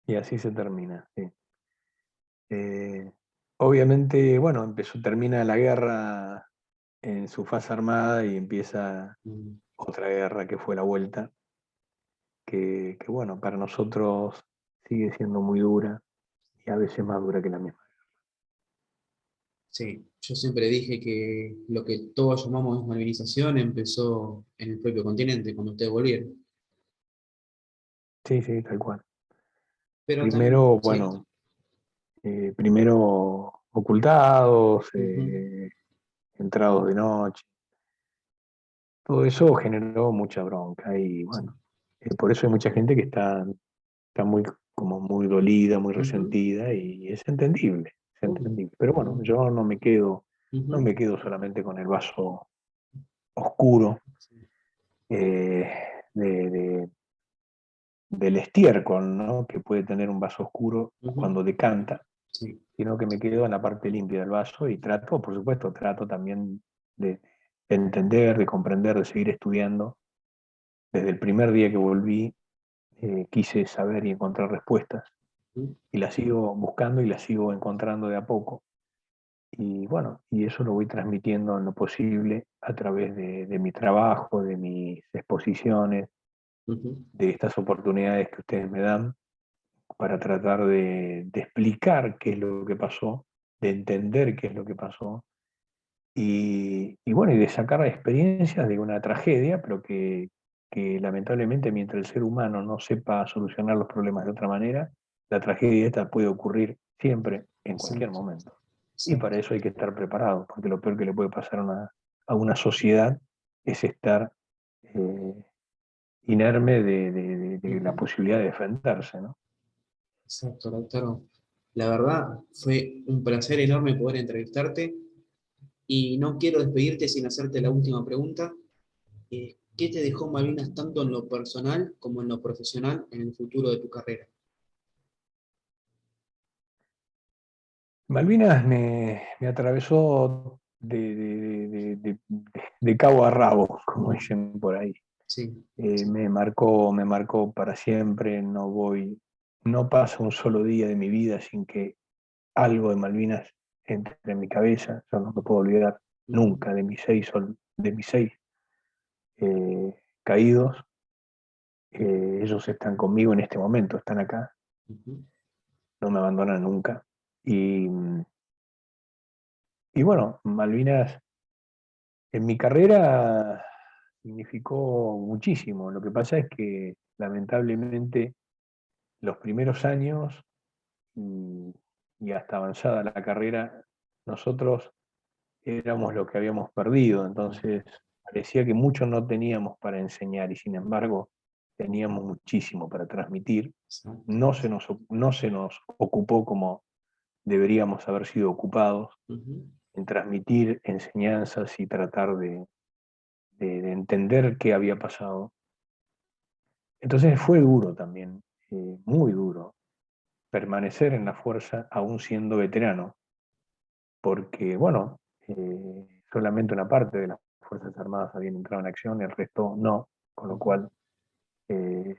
Y así se termina, sí. Obviamente, bueno, termina la guerra en su fase armada y empieza Mm. otra guerra que fue la vuelta, que bueno, para nosotros sigue siendo muy dura y a veces más dura que la misma. Sí, yo siempre dije que lo que todos llamamos desmovilización empezó en el propio continente, cuando ustedes volvieron. Sí, sí, tal cual. Pero también, Primero, sí. bueno, primero ocultados, Ujú. entrados de noche, todo eso generó mucha bronca y Sí. bueno, por eso hay mucha gente que está muy, como muy dolida, muy Ujú. resentida y es entendible, es Obvio. entendible. Pero bueno, yo no Ujú. me quedo solamente con el vaso oscuro Sí. eh, de, de- del estiércol, ¿no? Que puede tener un vaso oscuro Ujú. cuando decanta, Sí. sino que me quedo en la parte limpia del vaso y trato, por supuesto, trato también de entender, de comprender, de seguir estudiando. Desde el primer día que volví, quise saber y encontrar respuestas Ujú. y las sigo buscando y las sigo encontrando de a poco. Y bueno, y eso lo voy transmitiendo en lo posible a través de mi trabajo, de mis exposiciones, Ujú. de estas oportunidades que ustedes me dan para tratar de explicar qué es lo que pasó, de entender qué es lo que pasó y bueno, y de sacar experiencias de una tragedia, pero que lamentablemente mientras el ser humano no sepa solucionar los problemas de otra manera, la tragedia esta puede ocurrir siempre, en cualquier Exacto. momento. Y para Exacto. eso hay que estar preparado, porque lo peor que le puede pasar a una sociedad es estar eh, inerme de la Ujú. posibilidad de defenderse, ¿no? Exacto, Lautaro. La verdad, fue un placer enorme poder entrevistarte y no quiero despedirte sin hacerte la última pregunta. ¿Qué te dejó Malvinas tanto en lo personal como en lo profesional en el futuro de tu carrera? Malvinas me atravesó de cabo a rabo, como dicen por ahí. Sí, Me marcó para siempre, no pasa un solo día de mi vida sin que algo de Malvinas entre en mi cabeza, yo no me puedo olvidar ujú, nunca de mis seis caídos, ellos están conmigo en este momento, están acá, ujú, no me abandonan nunca. Y, y bueno, Malvinas en mi carrera significó muchísimo. Lo que pasa es que lamentablemente los primeros años y, y hasta avanzada la carrera, nosotros éramos lo que habíamos perdido, entonces parecía que mucho no teníamos para enseñar y sin embargo teníamos muchísimo para transmitir. Exacto. No se nos ocupó como deberíamos haber sido ocupados Ujú. en transmitir enseñanzas y tratar de entender qué había pasado. Entonces fue duro también, muy duro, permanecer en la fuerza aún siendo veterano, porque, bueno, solamente una parte de las Fuerzas Armadas habían entrado en acción, el resto no, con lo Ujú. cual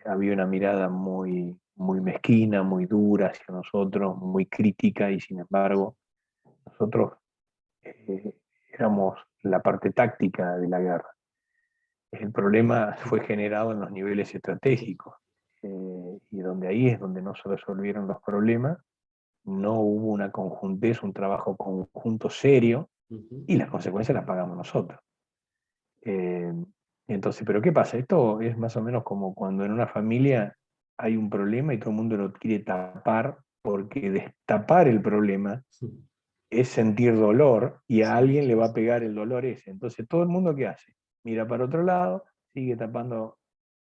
había una mirada muy, muy mezquina, muy dura hacia nosotros, muy crítica, y sin embargo, nosotros eh, éramos la parte táctica de la guerra. El problema fue generado en los niveles estratégicos, y donde ahí es donde no se resolvieron los problemas, no hubo una conjuntez, un trabajo conjunto serio, Ujú. y las consecuencias las pagamos nosotros. Eh, entonces, ¿pero qué pasa? Esto es más o menos como cuando en una familia hay un problema y todo el mundo lo quiere tapar, porque destapar el problema es sentir dolor y a Sí, alguien le va a pegar el dolor ese. Entonces, todo el mundo, ¿qué hace? Mira para otro lado, sigue tapando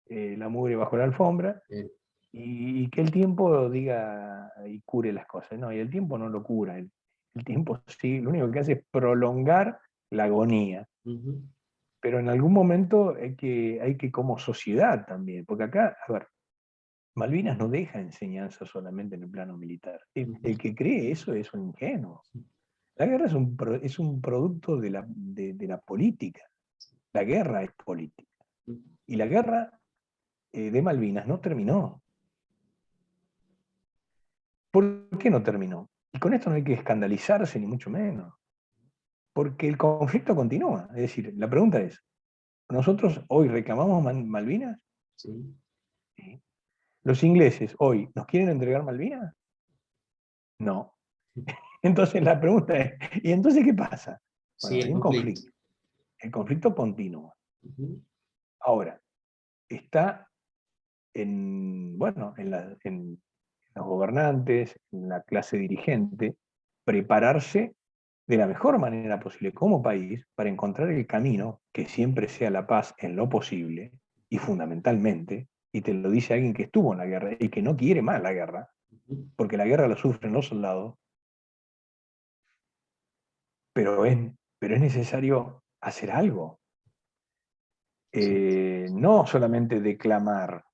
la mugre bajo la alfombra, eh, y que el tiempo diga y cure las cosas. No, y el tiempo no lo cura. El tiempo sí, lo único que hace es prolongar la agonía. ujú. Pero en algún momento hay que como sociedad también, porque acá, a ver, Malvinas no deja enseñanza solamente en el plano militar. El Ujú. que cree eso es un ingenuo. La guerra es un producto de la política. La guerra es política. Ujú. Y la guerra de Malvinas no terminó. ¿Por qué no terminó? Y con esto no hay que escandalizarse, ni mucho menos, porque el conflicto continúa. Es decir, la pregunta es, ¿nosotros hoy reclamamos Malvinas? Sí, Sí. ¿Los ingleses hoy nos quieren entregar Malvinas? No. Entonces la pregunta es, ¿y entonces qué pasa? sí, Bueno, el hay un conflicto. conflicto. El conflicto continúa. Ujú. Ahora, está bueno, en los gobernantes, en la clase dirigente, prepararse de la mejor manera posible como país para encontrar el camino que siempre sea la paz en lo posible y fundamentalmente, y te lo dice alguien que estuvo en la guerra y que no quiere más la guerra, Ujú. porque la guerra la sufren los soldados, pero es necesario hacer algo. Sí. No solamente declamar,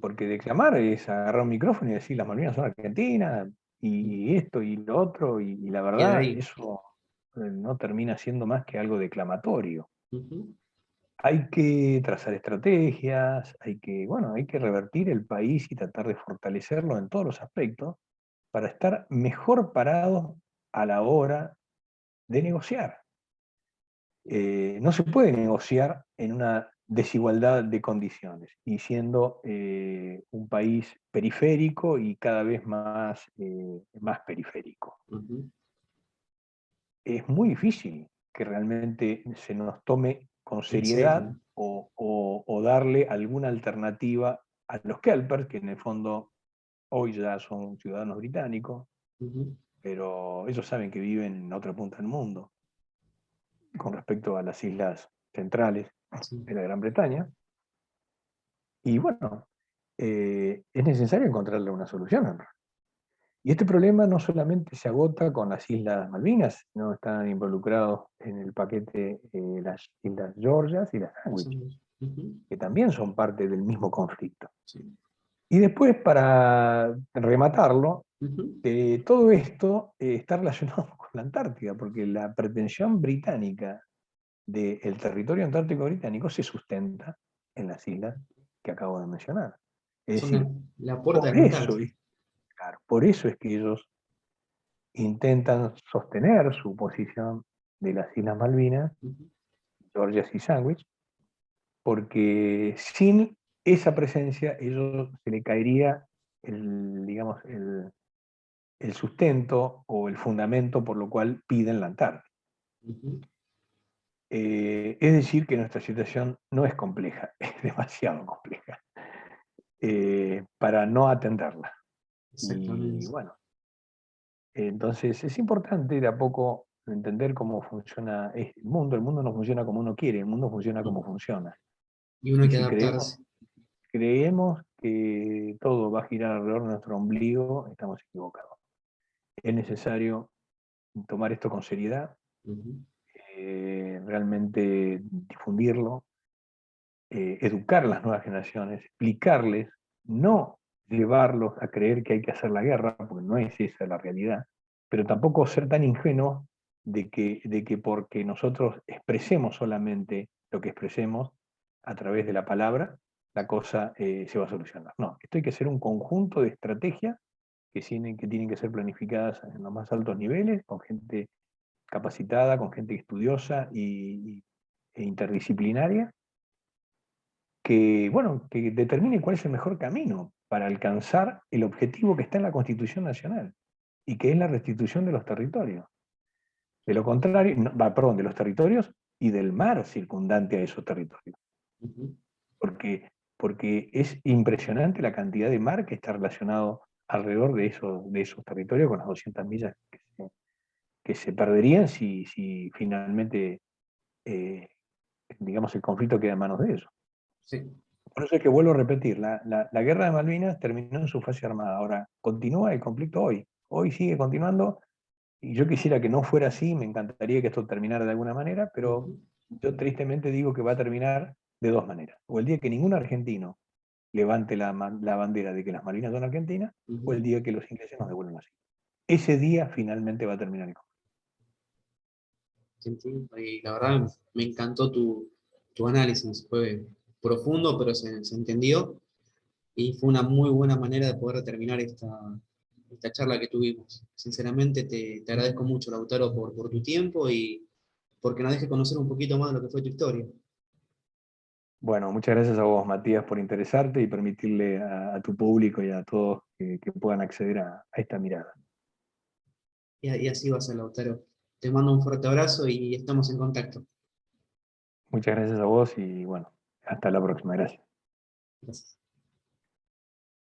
porque declamar es agarrar un micrófono y decir las Malvinas son argentinas, y esto y lo otro, y la Queda verdad, ahí. eso no termina siendo más que algo declamatorio. Ujú. Hay que trazar estrategias, hay que revertir el país y tratar de fortalecerlo en todos los aspectos para estar mejor parados a la hora de negociar. No se puede negociar en una desigualdad de condiciones y siendo un país periférico y cada vez más periférico. Ujú. Es muy difícil que realmente se nos tome con En seriedad serio. o darle alguna alternativa a los kelpers, que en el fondo hoy ya son ciudadanos británicos, Ujú. pero ellos saben que viven en otra punta del mundo con respecto a las islas centrales Sí. de la Gran Bretaña. Y bueno, es necesario encontrarle una solución, en realidad. Y este problema no solamente se agota con las Islas Malvinas, sino están involucrados en el paquete las Islas Georgias y las Sandwich, Son- Ujú. que también son parte del mismo conflicto. Sí. Y después, para rematarlo, Ujú. todo esto está relacionado con la Antártida, porque la pretensión británica del territorio antártico británico se sustenta en las islas que acabo de mencionar. Es Son decir, la puerta de por la eso Antártida. es, claro, por eso es que ellos intentan sostener su posición de las Islas Malvinas, Ujú. Georgias y Sandwich, porque sin esa presencia ellos se le caería digamos, el sustento o el fundamento por lo cual piden la Antártida. Ujú. Es decir, que nuestra situación no es compleja, es demasiado compleja para no atenderla. Y Exactamente. bueno, entonces es importante de a poco entender cómo funciona el mundo no funciona como uno quiere, el mundo funciona como funciona. Y uno hay Y que si adaptarse. creemos que todo va a girar alrededor de nuestro ombligo, estamos equivocados. Es necesario tomar esto con seriedad, Ujú. realmente difundirlo, educar a las nuevas generaciones, explicarles, no llevarlos a creer que hay que hacer la guerra, porque no es esa la realidad, pero tampoco ser tan ingenuos de que porque nosotros expresemos solamente lo que expresemos a través de la palabra, la cosa se va a solucionar. No, esto hay que ser un conjunto de estrategias que tienen que ser planificadas en los más altos niveles, con gente capacitada, con gente estudiosa e interdisciplinaria, que, bueno, que determine cuál es el mejor camino para alcanzar el objetivo que está en la Constitución Nacional, y que es la restitución de los territorios. De lo contrario, perdón, de los territorios y del mar circundante a esos territorios. Ujú. Porque es impresionante la cantidad de mar que está relacionado alrededor de esos territorios, con las 200 millas que se perderían si finalmente, eh, digamos, el conflicto queda en manos de ellos. Sí. Por eso es que vuelvo a repetir, la guerra de Malvinas terminó en su fase armada. Ahora, continúa el conflicto hoy. Hoy sigue continuando, y yo quisiera que no fuera así, me encantaría que esto terminara de alguna manera, pero Ujú. yo tristemente digo que va a terminar de dos maneras. O el día que ningún argentino levante la bandera de que las Malvinas son argentinas, o el Ujú. día que los ingleses nos devuelvan así. Ese día finalmente va a terminar el conflicto. Entiendo. Y la verdad me encantó tu análisis. Fue profundo, pero se entendió. Y fue una muy buena manera de poder terminar esta charla que tuvimos. Sinceramente, te agradezco mucho, Lautaro, por tu tiempo y porque nos dejes conocer un poquito más de lo que fue tu historia. Bueno, muchas gracias a vos, Matías, por interesarte y permitirle a tu público y a todos que puedan acceder a esta mirada. Y así va a ser, Lautaro. Te mando un fuerte abrazo y estamos en contacto. Muchas gracias a vos y bueno, hasta la próxima. Gracias. Gracias.